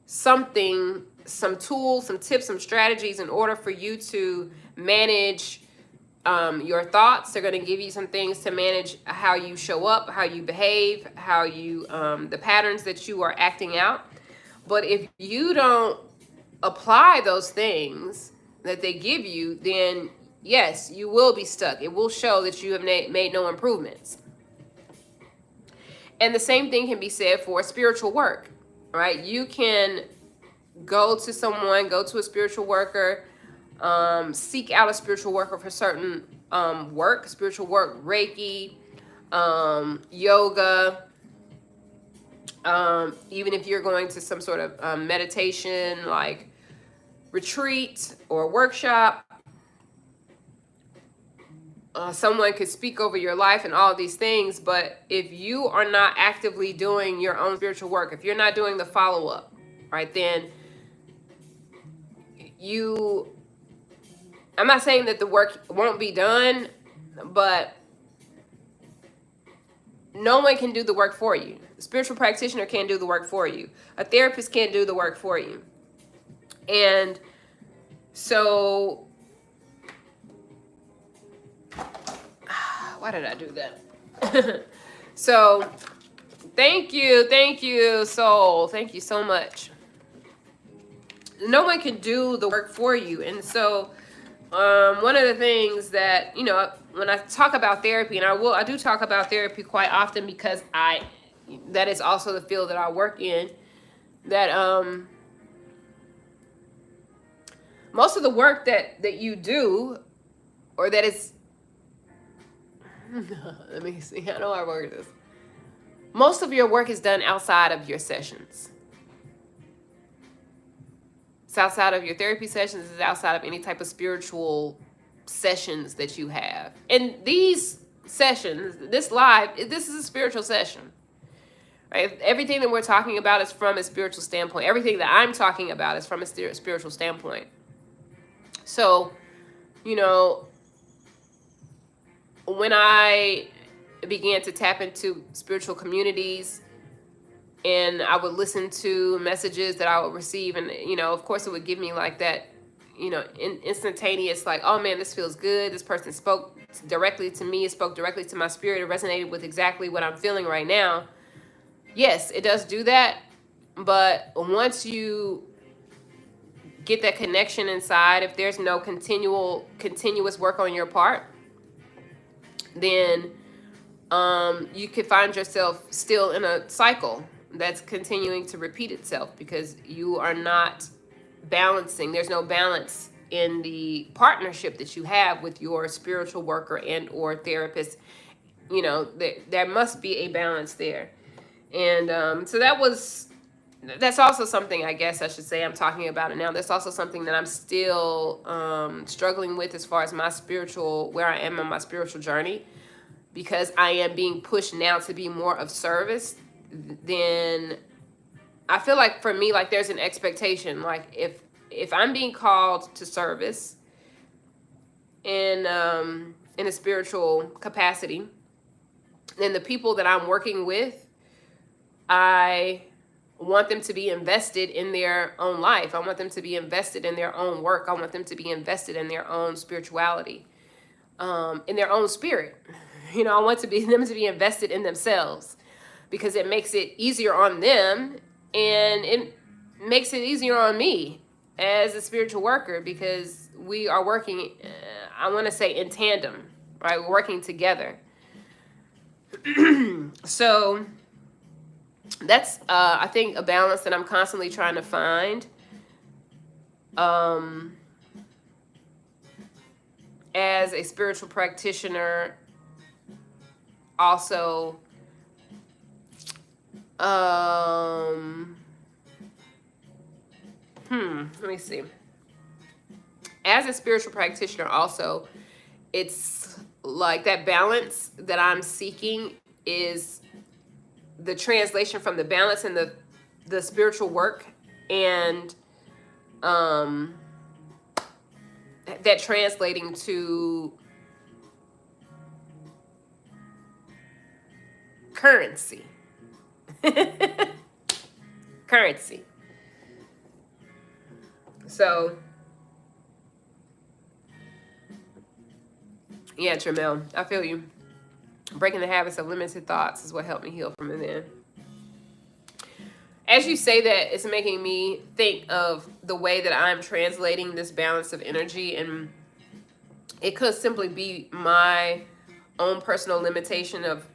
something, some tools, some tips, some strategies in order for you to manage your thoughts. They're going to give you some things to manage how you show up, how you behave, how you, the patterns that you are acting out. But if you don't apply those things that they give you, then yes, you will be stuck. It will show that you have made no improvements. And the same thing can be said for spiritual work, right? You can go to someone, go to a spiritual worker, seek out a spiritual worker for certain work, spiritual work, Reiki, yoga, even if you're going to some sort of meditation like retreat or workshop. Someone could speak over your life and all these things, but if you are not actively doing your own spiritual work, if you're not doing the follow-up, right, then I'm not saying that the work won't be done, but no one can do the work for you. A spiritual practitioner can't do the work for you. A therapist can't do the work for you. And so, why did I do that? So, thank you, soul. Thank you so much. No one can do the work for you. And so, one of the things that, when I talk about therapy, and I do talk about therapy quite often because that is also the field that I work in, that most of the work that you do, or that is, let me see, I know I word this. Most of your work is done outside of your sessions. It's outside of your therapy sessions. It's outside of any type of spiritual sessions that you have. And these sessions, this is a spiritual session. Right? Everything that we're talking about is from a spiritual standpoint. Everything that I'm talking about is from a spiritual standpoint. So, when I began to tap into spiritual communities, and I would listen to messages that I would receive, and of course it would give me like that, instantaneous, like, oh man, this feels good. This person spoke directly to me. It spoke directly to my spirit. It resonated with exactly what I'm feeling right now. Yes, it does do that. But once you get that connection inside, if there's no continuous work on your part, then you could find yourself still in a cycle that's continuing to repeat itself because you are not balancing. There's no balance in the partnership that you have with your spiritual worker and or therapist. You know, there must be a balance there. And so that's also something, I guess I should say, I'm talking about it now. That's also something that I'm still struggling with as far as my spiritual, where I am on my spiritual journey, because I am being pushed now to be more of service. Then I feel like for me, like there's an expectation, like if I'm being called to service in a spiritual capacity, then the people that I'm working with, I want them to be invested in their own life. I want them to be invested in their own work. I want them to be invested in their own spirituality, in their own spirit. You know, I want them to be invested in themselves, because it makes it easier on them and it makes it easier on me as a spiritual worker, because we are working, I want to say in tandem, right? We're working together. So that's, I think, a balance that I'm constantly trying to find. As a spiritual practitioner, also, let me see. As a spiritual practitioner, also, it's like that balance that I'm seeking is the translation from the balance in the spiritual work and that translating to currency. Currency. So, yeah, Tramel, I feel you. Breaking the habits of limited thoughts is what helped me heal from within. As you say that, it's making me think of the way that I'm translating this balance of energy, and it could simply be my own personal limitation of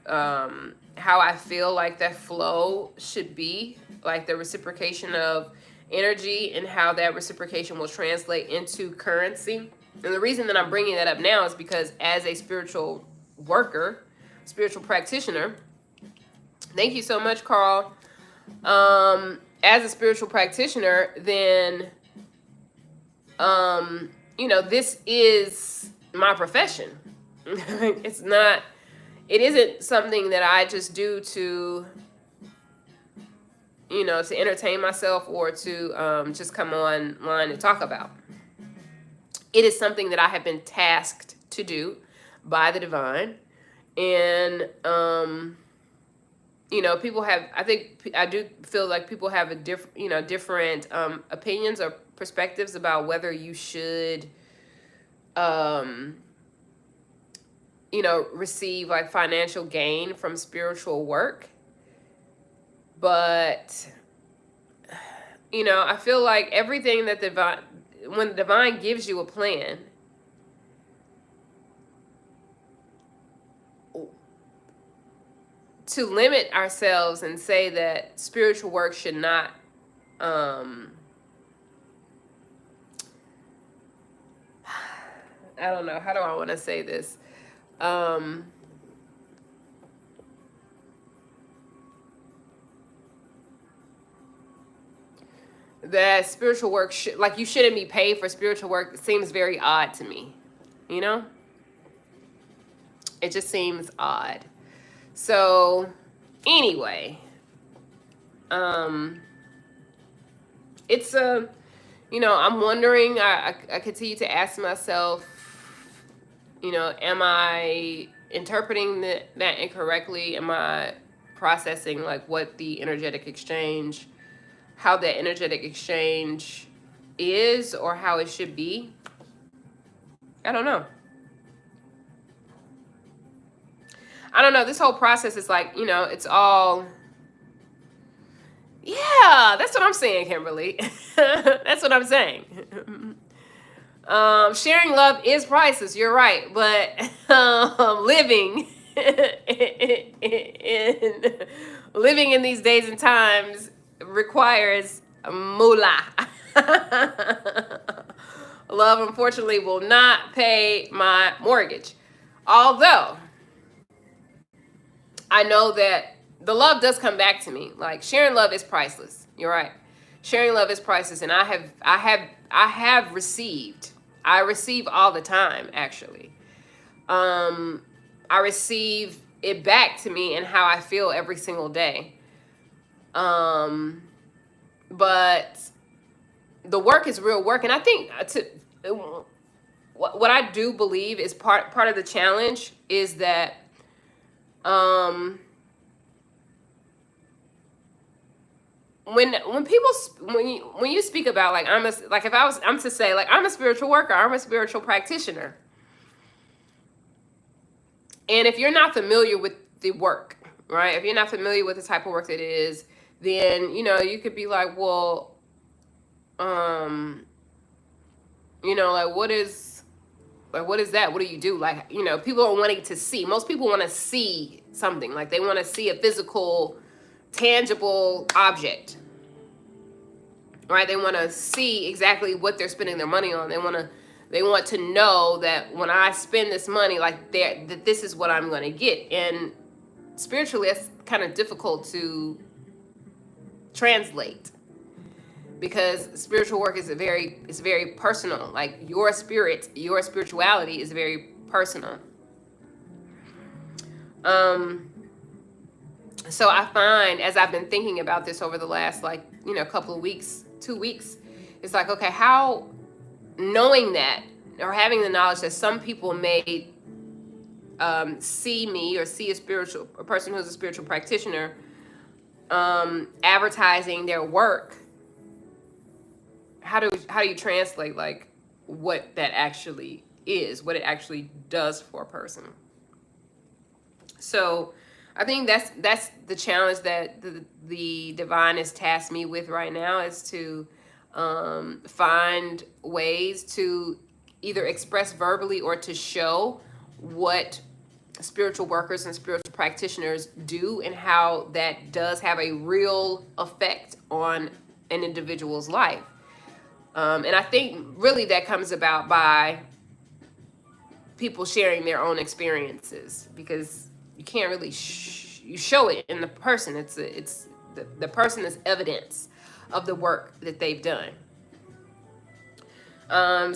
how I feel like that flow should be, like the reciprocation of energy and how that reciprocation will translate into currency. And the reason that I'm bringing that up now is because as a spiritual worker, spiritual practitioner, thank you so much, Carl. As a spiritual practitioner, then, you know, this is my profession. It isn't something that I just do to, you know, to entertain myself or to just come online and talk about. It is something that I have been tasked to do by the divine. And, you know, I do feel like people have a different opinions or perspectives about whether you should, you know, receive like financial gain from spiritual work. But, you know, I feel like everything that when the divine gives you a plan, to limit ourselves and say that spiritual work should not, I don't know, how do I want to say this? That spiritual work like you shouldn't be paid for spiritual work seems very odd to me, you know? It just seems odd. So anyway, it's you know, I'm wondering, I continue to ask myself, you know, am I interpreting that incorrectly? Am I processing like what the energetic exchange, how the energetic exchange is or how it should be? I don't know. This whole process is like, you know, it's all, yeah, that's what I'm saying, Kimberly. That's what I'm saying. Sharing love is priceless. You're right. But living in living in these days and times requires moolah. Love, unfortunately, will not pay my mortgage. Although I know that the love does come back to me. Like, sharing love is priceless. You're right. Sharing love is priceless, and I have received. I receive all the time, actually. I receive it back to me and how I feel every single day. But the work is real work, and I think what I do believe is part of the challenge is that when you speak about like I'm to say like I'm a spiritual worker, I'm a spiritual practitioner, and if you're not familiar with the work, right? If you're not familiar with the type of work that it is, then you could be like, well, like what is that? What do you do? Like, people are wanting to see. Most people want to see something. Like, they want to see a physical, tangible object, right? They want to see exactly what they're spending their money on. They want to know that when I spend this money, like that this is what I'm going to get. And spiritually, that's kind of difficult to translate, because spiritual work is very personal. Like, your spirituality is very personal. So I find, as I've been thinking about this over the last couple of weeks, 2 weeks, it's like, okay, how, knowing that, or having the knowledge that some people may see me or see a person who's a spiritual practitioner advertising their work, how do you translate like what that actually is, what it actually does for a person? So I think that's the challenge that the divine has tasked me with right now, is to find ways to either express verbally or to show what spiritual workers and spiritual practitioners do, and how that does have a real effect on an individual's life. And I think really that comes about by people sharing their own experiences, because you can't really you show it in the person. It's the person is evidence of the work that they've done.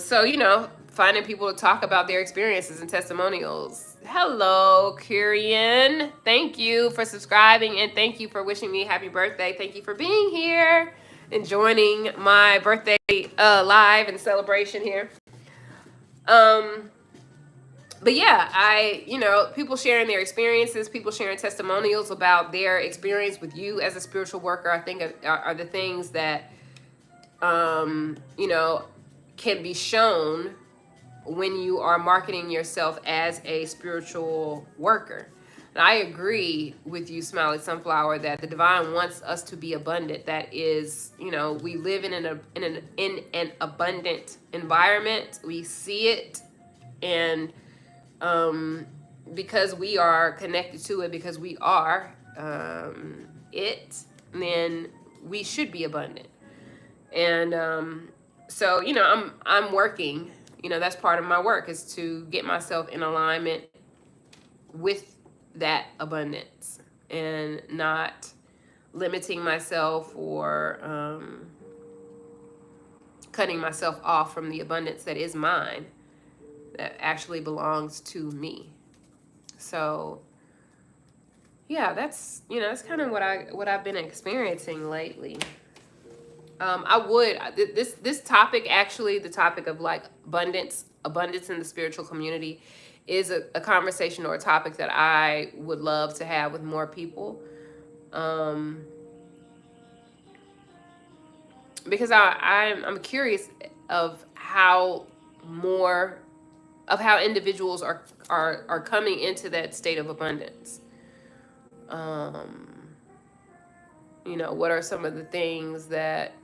So finding people to talk about their experiences and testimonials. Hello, Kyrian. Thank you for subscribing, and thank you for wishing me happy birthday. Thank you for being here and joining my birthday live and celebration here. But yeah, people sharing their experiences, people sharing testimonials about their experience with you as a spiritual worker, I think are the things that, can be shown when you are marketing yourself as a spiritual worker. And I agree with you, Smiley Sunflower, that the divine wants us to be abundant. That is, we live in an abundant environment. We see it, and because we are connected to it, because we are it, then we should be abundant. And so I'm working. That's part of my work, is to get myself in alignment with that abundance and not limiting myself or cutting myself off from the abundance that is mine, that actually belongs to me. So yeah, that's kind of what I've been experiencing lately. This topic, actually, the topic of like abundance in the spiritual community, is a conversation or a topic that I would love to have with more people. Because I'm curious of how individuals are coming into that state of abundance. What are some of the things that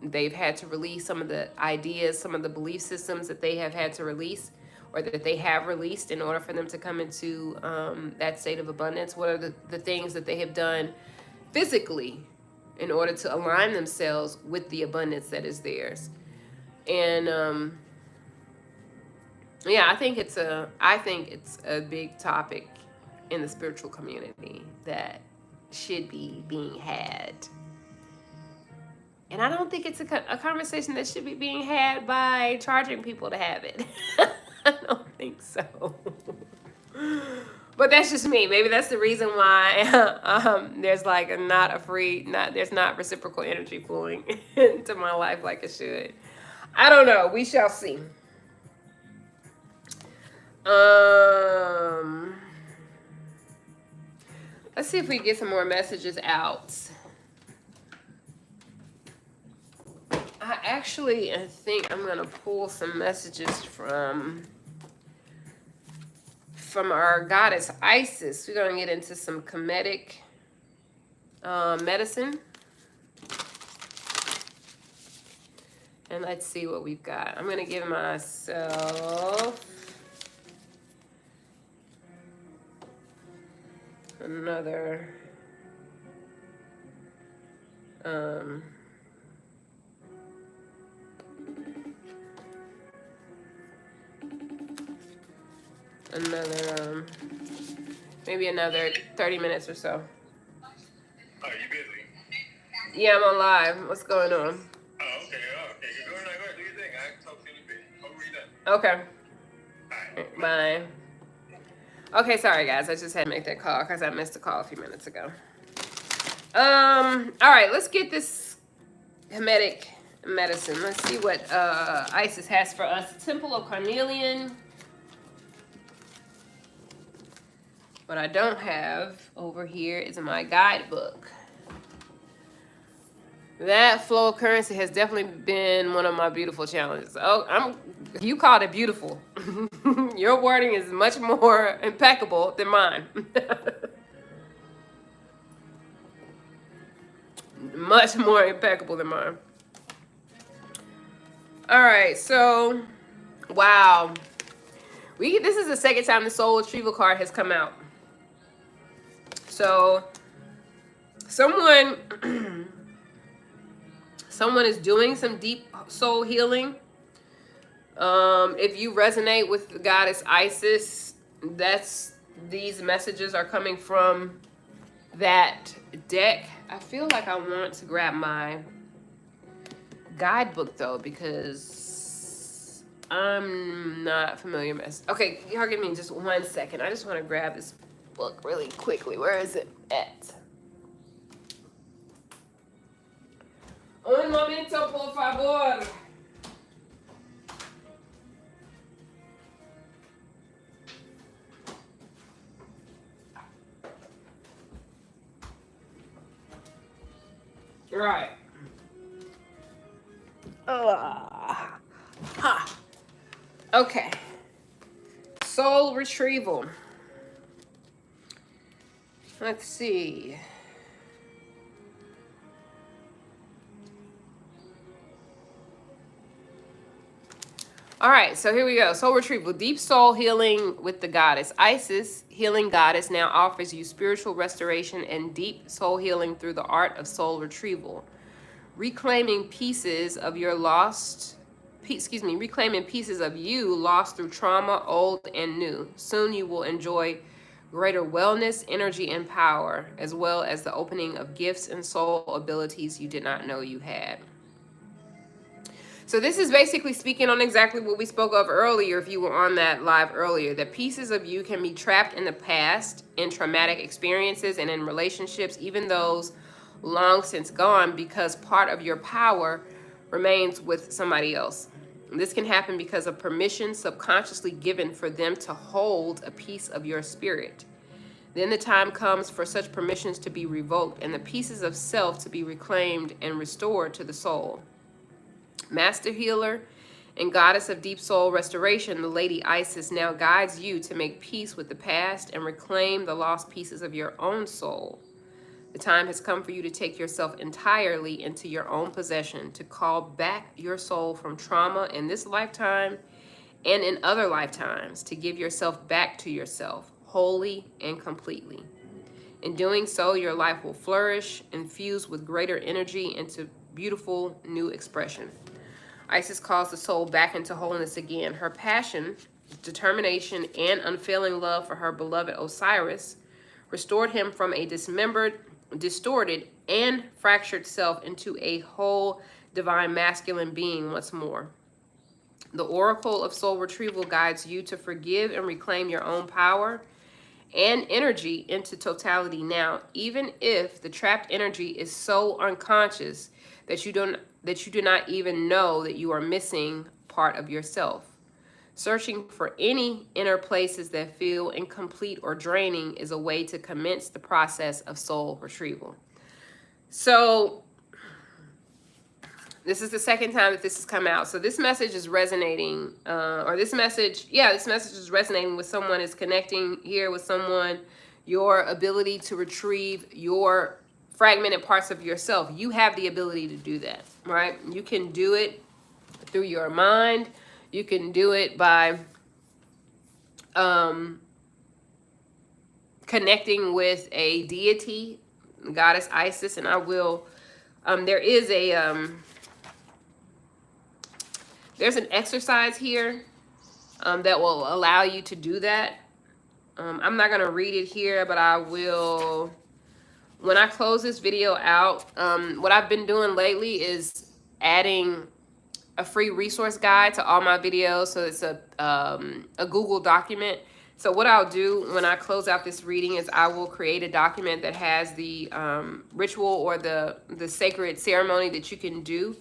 they've had to release, some of the ideas, some of the belief systems that they have had to release, or that they have released in order for them to come into that state of abundance? What are the things that they have done physically in order to align themselves with the abundance that is theirs? And yeah, I think it's a big topic in the spiritual community that should be being had. And I don't think it's a conversation that should be being had by charging people to have it. I don't think so. But that's just me. Maybe that's the reason why there's like there's not reciprocal energy flowing into my life like it should. I don't know. We shall see. Let's see if we get some more messages out. I think I'm gonna pull some messages from our goddess Isis. We're gonna get into some Kemetic medicine. And let's see what we've got. I'm gonna give myself another maybe another 30 minutes or so. Oh, you busy? Yeah, I'm on live. What's going on? Oh, okay. Okay. Go ahead. Do your thing. I can talk to you in a bit. I'll read that. Okay. All Bye. right. Okay, sorry guys. I just had to make that call because I missed a call a few minutes ago. All right, let's get this Kemetic medicine. Let's see what Isis has for us. Temple of Carnelian. What I don't have over here is my guidebook. That flow of currency has definitely been one of my beautiful challenges. Oh, you called it beautiful. Your wording is much more impeccable than mine. Much more impeccable than mine. All right, so wow. This is the second time the Soul Retrieval card has come out. So someone is doing some deep soul healing. If you resonate with the goddess Isis, these messages are coming from that deck. I feel like I want to grab my guidebook though, because I'm not familiar with. Okay, y'all give me just 1 second. I just want to grab this book really quickly. Where is it at? Un momento, por favor. Right. Okay. Soul retrieval. Let's see. All right, so here we go. Soul retrieval, deep soul healing with the goddess. Isis, healing goddess, now offers you spiritual restoration and deep soul healing through the art of soul retrieval. Reclaiming pieces of you lost through trauma, old and new. Soon you will enjoy greater wellness, energy, and power, as well as the opening of gifts and soul abilities you did not know you had. So this is basically speaking on exactly what we spoke of earlier, if you were on that live earlier, that pieces of you can be trapped in the past, in traumatic experiences, and in relationships, even those long since gone, because part of your power remains with somebody else. And this can happen because of permission subconsciously given for them to hold a piece of your spirit. Then the time comes for such permissions to be revoked and the pieces of self to be reclaimed and restored to the soul. Master healer and goddess of deep soul restoration, the Lady Isis now guides you to make peace with the past and reclaim the lost pieces of your own soul. The time has come for you to take yourself entirely into your own possession, to call back your soul from trauma in this lifetime and in other lifetimes to give yourself back to yourself wholly and completely. In doing so, your life will flourish, infused with greater energy into beautiful new expression. Isis calls the soul back into wholeness again. Her passion, determination, and unfailing love for her beloved Osiris restored him from a dismembered, distorted, and fractured self into a whole divine masculine being once more. The Oracle of Soul Retrieval guides you to forgive and reclaim your own power and energy into totality now, even if the trapped energy is so unconscious that you do not even know that you are missing part of yourself. Searching for any inner places that feel incomplete or draining is a way to commence the process of soul retrieval. So this is the second time that this has come out. So this message is resonating, this message is resonating with someone, is connecting here with someone. Your ability to retrieve your fragmented parts of yourself. You have the ability to do that, right? You can do it through your mind. You can do it by connecting with a deity, goddess Isis, and I will, there's an exercise here that will allow you to do that. I'm not going to read it here, but I will, when I close this video out, what I've been doing lately is adding a free resource guide to all my videos. So it's a Google document. So what I'll do when I close out this reading is I will create a document that has the ritual or the sacred ceremony that you can do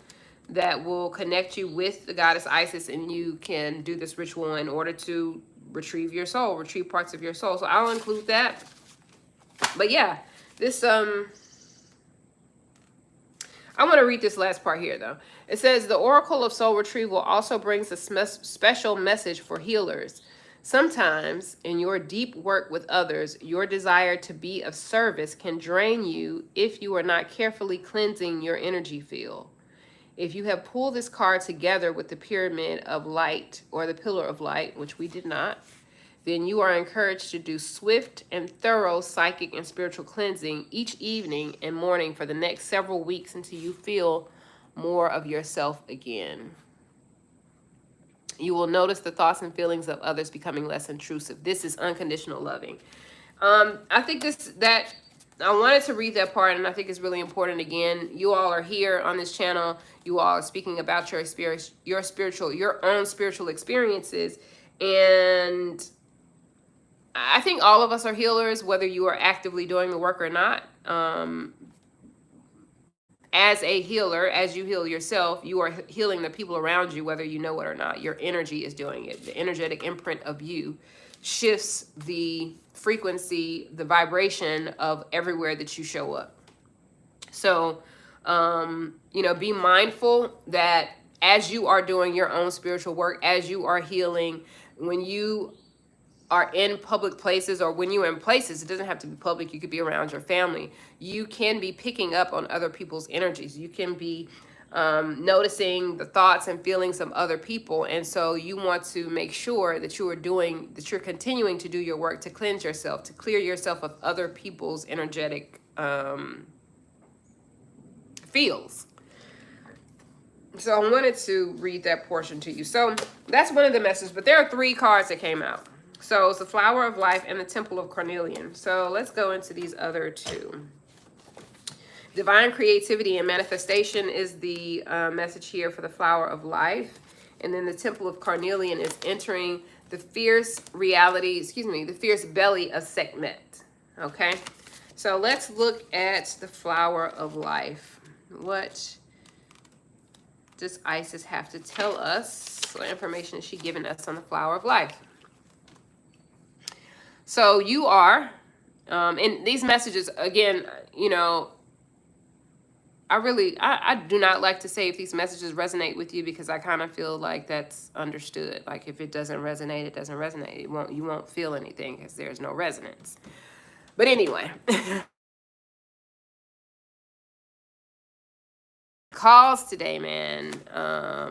that will connect you with the goddess Isis, and you can do this ritual in order to retrieve your soul, retrieve parts of your soul. So I'll include that. But yeah, this I want to read this last part here, though. It says, the Oracle of Soul Retrieval also brings a special message for healers. Sometimes, in your deep work with others, your desire to be of service can drain you if you are not carefully cleansing your energy field. If you have pulled this card together with the Pyramid of Light or the Pillar of Light, which we did not, then you are encouraged to do swift and thorough psychic and spiritual cleansing each evening and morning for the next several weeks until you feel more of yourself again. You will notice the thoughts and feelings of others becoming less intrusive. This is unconditional loving. I think I wanted to read that part, and I think it's really important. Again, you all are here on this channel. You all are speaking about your own spiritual experiences, and I think all of us are healers, whether you are actively doing the work or not. As a healer, as you heal yourself, you are healing the people around you, whether you know it or not. Your energy is doing it. The energetic imprint of you shifts the frequency, the vibration of everywhere that you show up. So, be mindful that as you are doing your own spiritual work, as you are healing, when you are in public places, or when you're in places, it doesn't have to be public, you could be around your family, you can be picking up on other people's energies. You can be noticing the thoughts and feelings of other people. And so you want to make sure that you're continuing to do your work to cleanse yourself, to clear yourself of other people's energetic fields. So I wanted to read that portion to you. So that's one of the messages, but there are 3 cards that came out. So it's the Flower of Life and the Temple of Carnelian. So let's go into these other 2. Divine creativity and manifestation is the message here for the Flower of Life. And then the Temple of Carnelian is entering the fierce the fierce belly of Sekhmet. Okay, so let's look at the Flower of Life. What does Isis have to tell us? What information is she giving us on the Flower of Life? So you are, in these messages, again, I do not like to say if these messages resonate with you, because I kind of feel like that's understood. Like if it doesn't resonate, it doesn't resonate. You won't feel anything because there's no resonance. But anyway, calls today, man.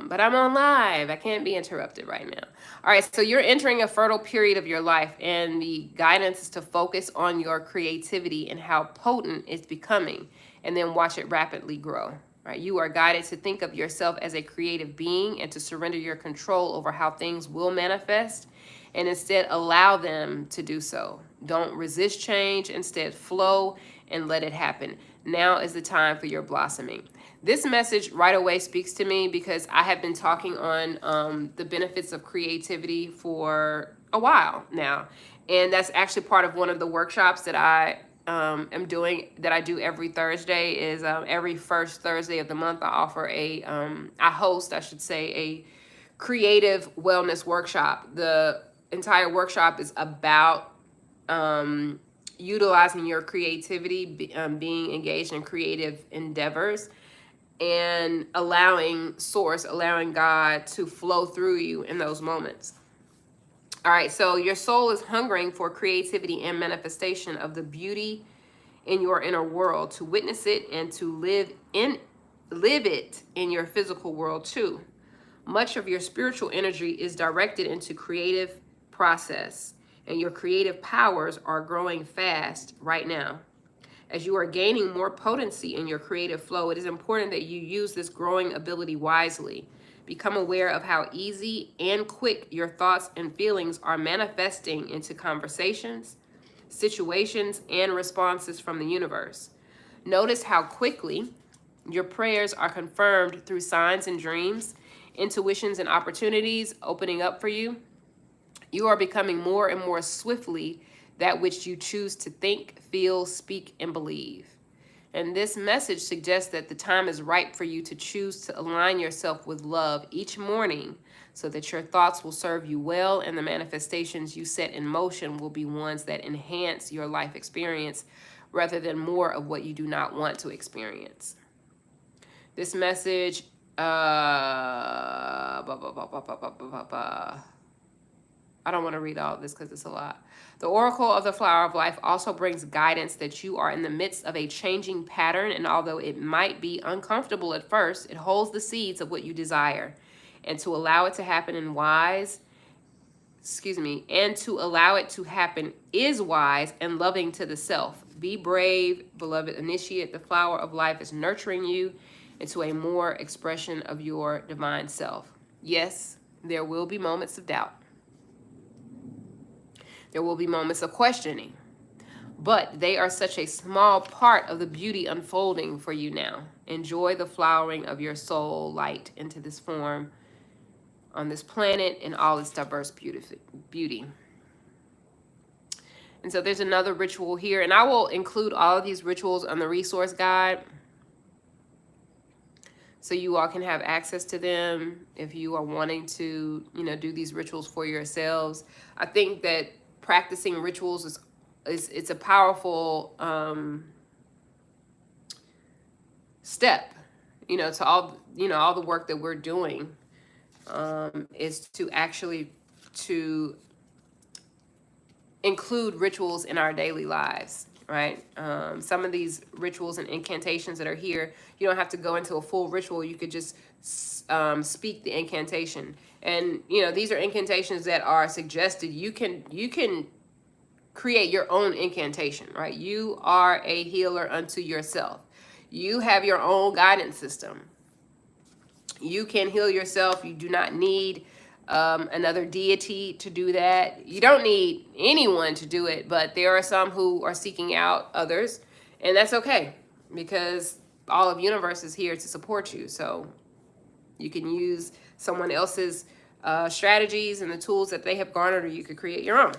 But I'm on live. I can't be interrupted right now. All right, so you're entering a fertile period of your life, and the guidance is to focus on your creativity and how potent it's becoming, and then watch it rapidly grow. Right? You are guided to think of yourself as a creative being and to surrender your control over how things will manifest, and instead allow them to do so. Don't resist change, instead flow and let it happen. Now is the time for your blossoming. This message right away speaks to me because I have been talking on the benefits of creativity for a while now. And that's actually part of one of the workshops that I am doing, that I do every Thursday. Is every first Thursday of the month I offer I host, I should say, a creative wellness workshop. The entire workshop is about utilizing your creativity, being engaged in creative endeavors, and allowing God to flow through you in those moments. All right, so your soul is hungering for creativity and manifestation of the beauty in your inner world, to witness it and to live it in your physical world too. Much of your spiritual energy is directed into creative process, and your creative powers are growing fast right now. As you are gaining more potency in your creative flow, it is important that you use this growing ability wisely. Become aware of how easy and quick your thoughts and feelings are manifesting into conversations, situations, and responses from the universe. Notice how quickly your prayers are confirmed through signs and dreams, intuitions and opportunities opening up for you. You are becoming more and more swiftly that which you choose to think, feel, speak, and believe. And this message suggests that the time is ripe for you to choose to align yourself with love each morning, so that your thoughts will serve you well and the manifestations you set in motion will be ones that enhance your life experience rather than more of what you do not want to experience. This message, I don't want to read all of this because it's a lot. The Oracle of the Flower of Life also brings guidance that you are in the midst of a changing pattern, and although it might be uncomfortable at first, it holds the seeds of what you desire. And to allow it to happen and to allow it to happen is wise and loving to the self. Be brave, beloved initiate. The flower of life is nurturing you into a more expression of your divine self. Yes, there will be moments of doubt. There will be moments of questioning, but they are such a small part of the beauty unfolding for you now. Enjoy the flowering of your soul light into this form on this planet in all its diverse beauty. And so there's another ritual here, and I will include all of these rituals on the resource guide so you all can have access to them if you are wanting to, do these rituals for yourselves. I think that practicing rituals it's a powerful step, to all the work that we're doing, is to actually to include rituals in our daily lives, right? Some of these rituals and incantations that are here, you don't have to go into a full ritual. You could just speak the incantation. And, these are incantations that are suggested. You can create your own incantation, right? You are a healer unto yourself. You have your own guidance system. You can heal yourself. You do not need another deity to do that. You don't need anyone to do it, but there are some who are seeking out others, and that's okay, because all of universe is here to support you. So you can use someone else's strategies and the tools that they have garnered, or you could create your own.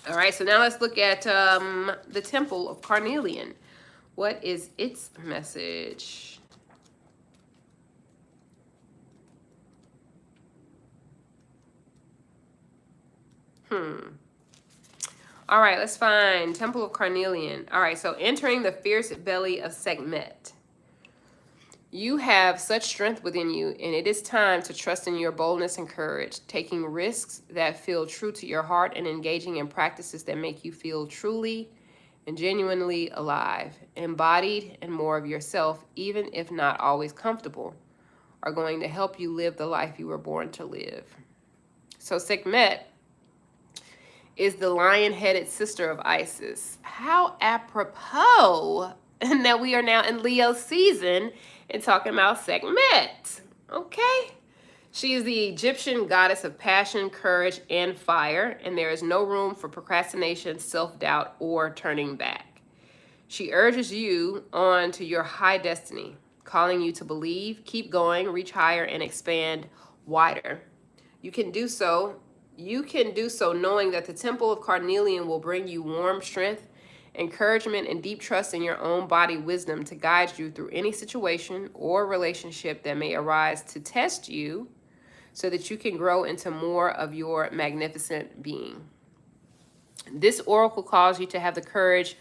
All right, so now let's look at the Temple of Carnelian. What is its message? All right, let's find Temple of Carnelian. All right, so entering the fierce belly of Sekhmet. You have such strength within you, and it is time to trust in your boldness and courage, taking risks that feel true to your heart and engaging in practices that make you feel truly and genuinely alive, embodied and more of yourself, even if not always comfortable, are going to help you live the life you were born to live. So Sekhmet is the lion-headed sister of Isis. How apropos that we are now in Leo season and talking about Sekhmet. Okay. She is the Egyptian goddess of passion, courage, and fire, and there is no room for procrastination, self-doubt, or turning back. She urges you on to your high destiny, calling you to believe, keep going, reach higher, and expand wider. You can do so knowing that the temple of carnelian will bring you warm strength, encouragement, and deep trust in your own body wisdom to guide you through any situation or relationship that may arise to test you so that you can grow into more of your magnificent being. This oracle calls you to have the courage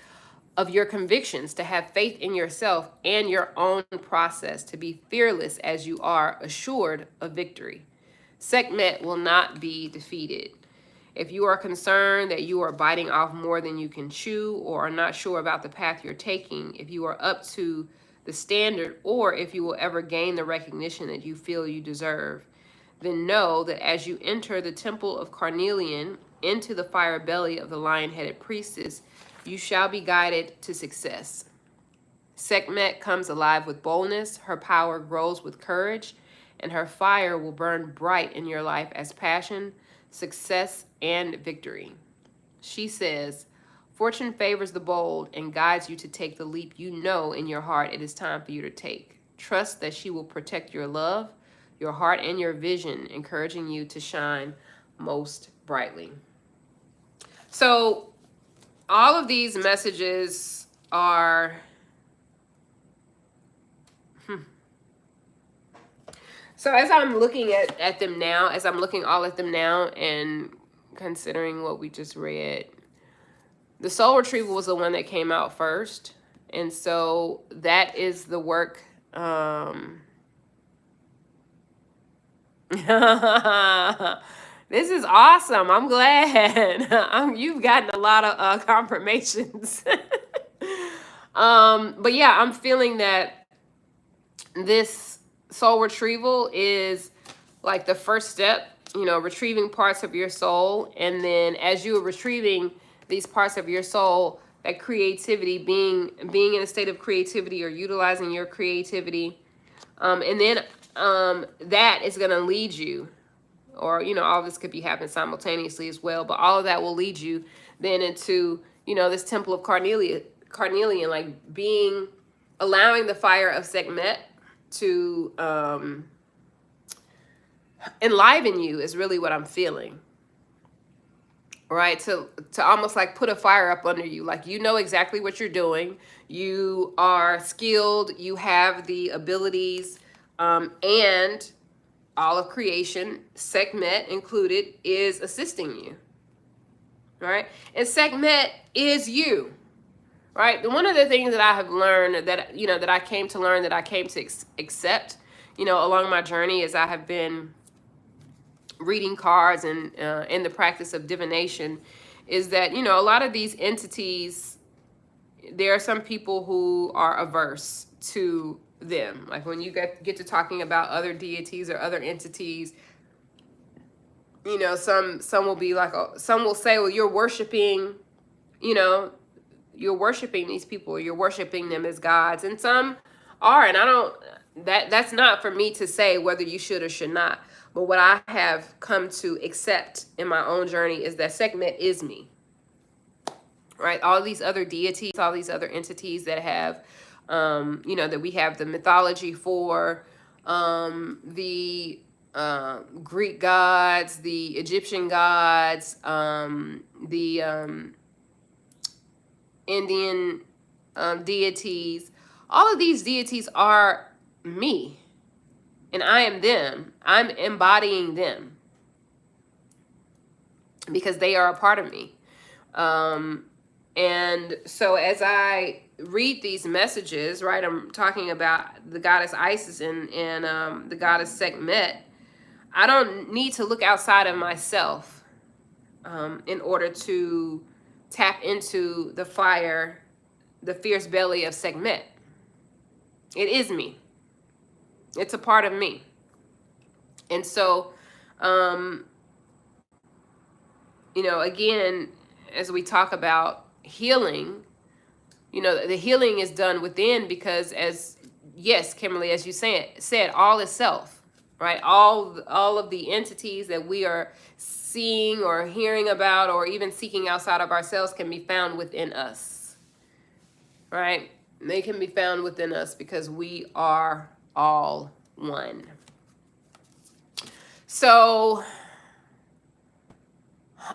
of your convictions, to have faith in yourself and your own process, to be fearless as you are assured of victory. Sekhmet will not be defeated. If you are concerned that you are biting off more than you can chew, or are not sure about the path you're taking, if you are up to the standard, or if you will ever gain the recognition that you feel you deserve, then know that as you enter the temple of carnelian into the fire belly of the lion-headed priestess, you shall be guided to success. Sekhmet comes alive with boldness, her power grows with courage, and her fire will burn bright in your life as passion, success, and victory. She says, fortune favors the bold and guides you to take the leap you know in your heart it is time for you to take. Trust that she will protect your love, your heart, and your vision, encouraging you to shine most brightly. So all of these messages are so as I'm looking at them now, as I'm looking all at them now and considering what we just read, the soul retrieval was the one that came out first. And so that is the work. This is awesome. I'm glad. You've gotten a lot of confirmations. But yeah, I'm feeling that this soul retrieval is like the first step, retrieving parts of your soul. And then as you are retrieving these parts of your soul, that creativity, being in a state of creativity or utilizing your creativity, and then that is going to lead you, or all of this could be happening simultaneously as well, but all of that will lead you then into this temple of carnelian, like allowing the fire of Sekhmet to enliven you is really what I'm feeling. Right? To almost like put a fire up under you. Like, exactly what you're doing. You are skilled. You have the abilities, and all of creation, Sekhmet included, is assisting you. Right? And Sekhmet is you. Right? And one of the things that I have learned that, that I came to learn, that I came to accept, along my journey, as I have been reading cards and in the practice of divination, is that, a lot of these entities, there are some people who are averse to them. Like when you get to talking about other deities or other entities, some will be like, some will say, well, you're worshiping these people, or you're worshiping them as gods. And some are, and that's not for me to say whether you should or should not. But what I have come to accept in my own journey is that Sekhmet is me. Right? All these other deities, all these other entities that have, that we have the mythology for, the Greek gods, the Egyptian gods, the Indian deities. All of these deities are me. And I am them. I'm embodying them because they are a part of me. And so as I read these messages, right, I'm talking about the goddess Isis and the goddess Sekhmet. I don't need to look outside of myself in order to tap into the fire, the fierce belly of Sekhmet. It is me. It's a part of me. And so, again, as we talk about healing, the healing is done within because yes, Kimberly, as you said, all is self, right? All of the entities that we are seeing or hearing about or even seeking outside of ourselves can be found within us, right? They can be found within us because we are all one. So,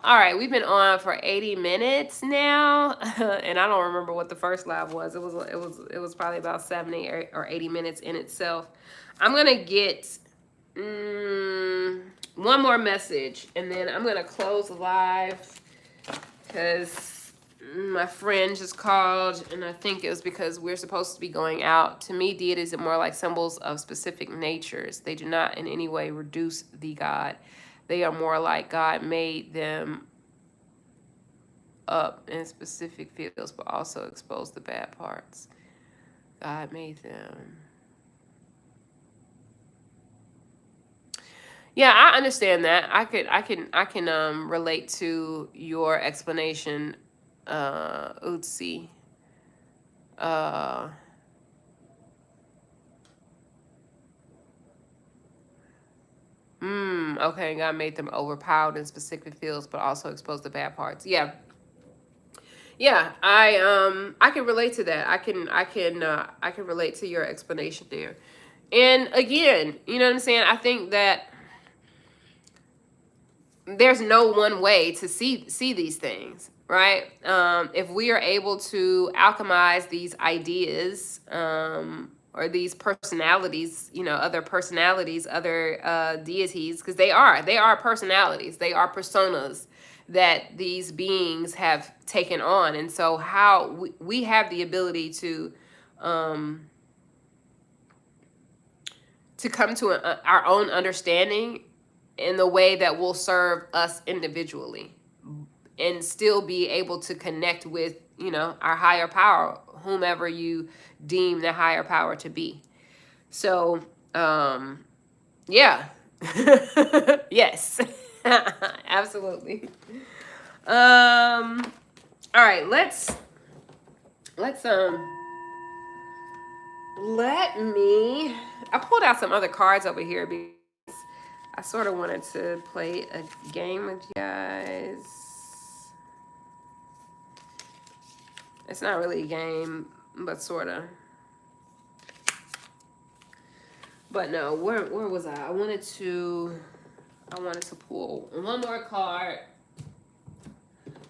all right, we've been on for 80 minutes now, and I don't remember what the first live was. It was probably about 70 or 80 minutes in itself. I'm gonna get one more message, and then I'm gonna close live because my friend just called, and I think it was because we're supposed to be going out. To me, deities are more like symbols of specific natures. They do not in any way reduce the God. They are more like God made them up in specific fields, but also expose the bad parts. God made them. Yeah, I understand that. I can relate to your explanation, Utsi. Okay, God made them overpowered in specific fields, but also exposed the bad parts. Yeah. Yeah, I can relate to that. I can relate to your explanation there. And again, you know what I'm saying? I think that there's no one way to see these things, right? If we are able to alchemize these ideas, or these personalities, other personalities, other deities, because they are personalities, they are personas that these beings have taken on. And so how we have the ability to come to our own understanding in the way that will serve us individually and still be able to connect with, our higher power, whomever you deem the higher power to be. So, yeah. Yes. Absolutely. All right, let me, I pulled out some other cards over here because I sort of wanted to play a game with you guys. It's not really a game, but sort of. But no, where was I? I wanted to pull one more card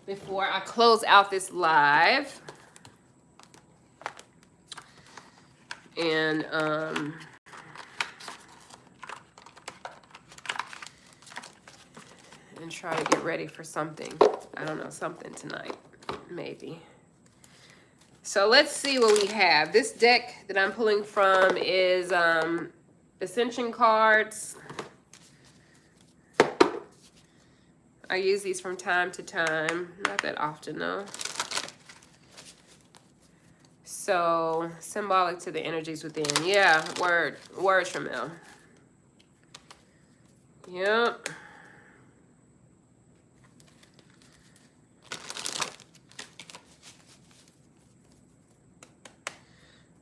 before I close out this live. And try to get ready for something. I don't know, something tonight, maybe. So let's see what we have. This deck that I'm pulling from is Ascension cards. I use these from time to time, not that often though. So symbolic to the energies within. Yeah, word, Shamil. Yep.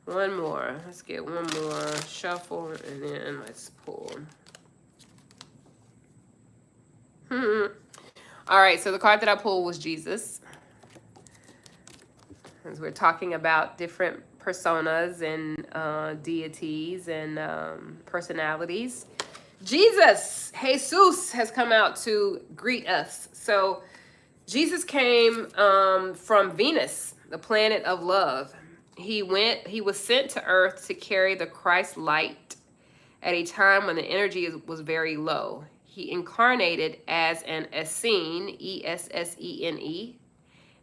One more. Let's get one more shuffle and then let's pull. All right, so the card that I pulled was Jesus. As we're talking about different personas and deities and personalities. Jesus has come out to greet us. So Jesus came from Venus, the planet of love. He was sent to earth to carry the Christ light at a time when the energy was very low. He incarnated as an Essene, Essene,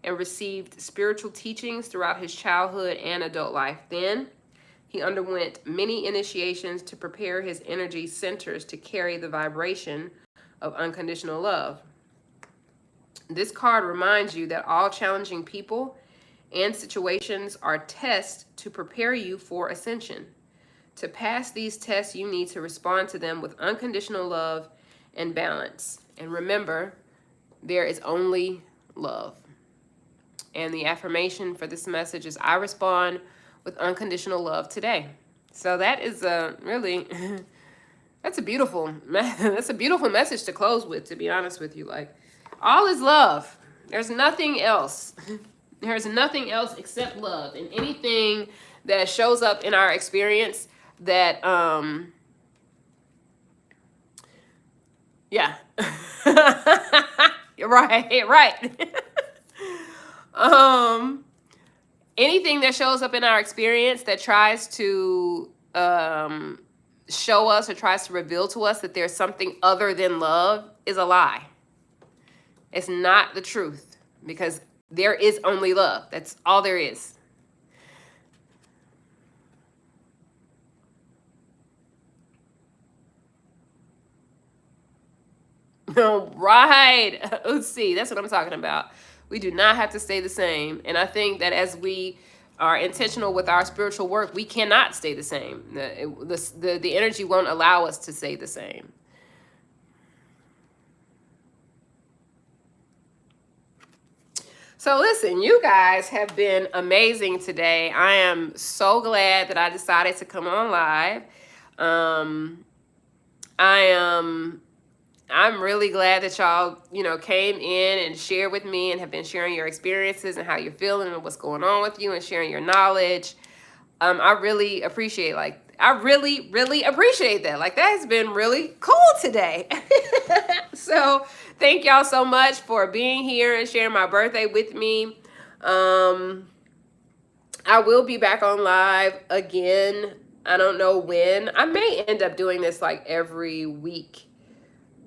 and received spiritual teachings throughout his childhood and adult life. Then he underwent many initiations to prepare his energy centers to carry the vibration of unconditional love. This card reminds you that all challenging people and situations are tests to prepare you for ascension. To pass these tests, you need to respond to them with unconditional love and balance. And remember, there is only love. And the affirmation for this message is, I respond with unconditional love today. So that is a really, that's a beautiful message to close with, to be honest with you. Like, all is love. There's nothing else. There's nothing else except love. And anything that shows up in our experience that, yeah. You're right, right. Anything that shows up in our experience that tries to show us or tries to reveal to us that there's something other than love is a lie. It's not the truth, because there is only love. That's all there is. Right. Let's see. That's what I'm talking about. We do not have to stay the same. And I think that as we are intentional with our spiritual work, we cannot stay the same. The energy won't allow us to stay the same. So listen, you guys have been amazing today. I am so glad that I decided to come on live. I'm really glad that y'all, came in and shared with me and have been sharing your experiences and how you're feeling and what's going on with you and sharing your knowledge. I really appreciate, I really, really appreciate that. Like, that has been really cool today. So thank y'all so much for being here and sharing my birthday with me. I will be back on live again. I don't know when. I may end up doing this like every week.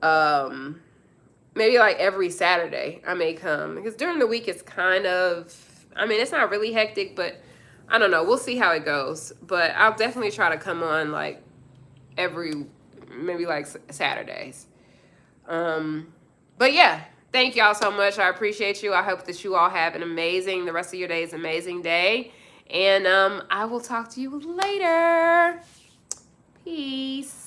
Maybe like every Saturday I may come, because during the week it's kind of, it's not really hectic, but I don't know. We'll see how it goes. But I'll definitely try to come on like maybe like Saturdays. But yeah, thank y'all so much. I appreciate you. I hope that you all have the rest of your day is an amazing day. And I will talk to you later. Peace.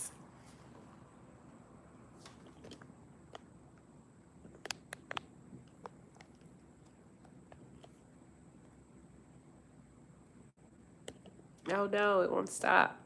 Oh no, it won't stop.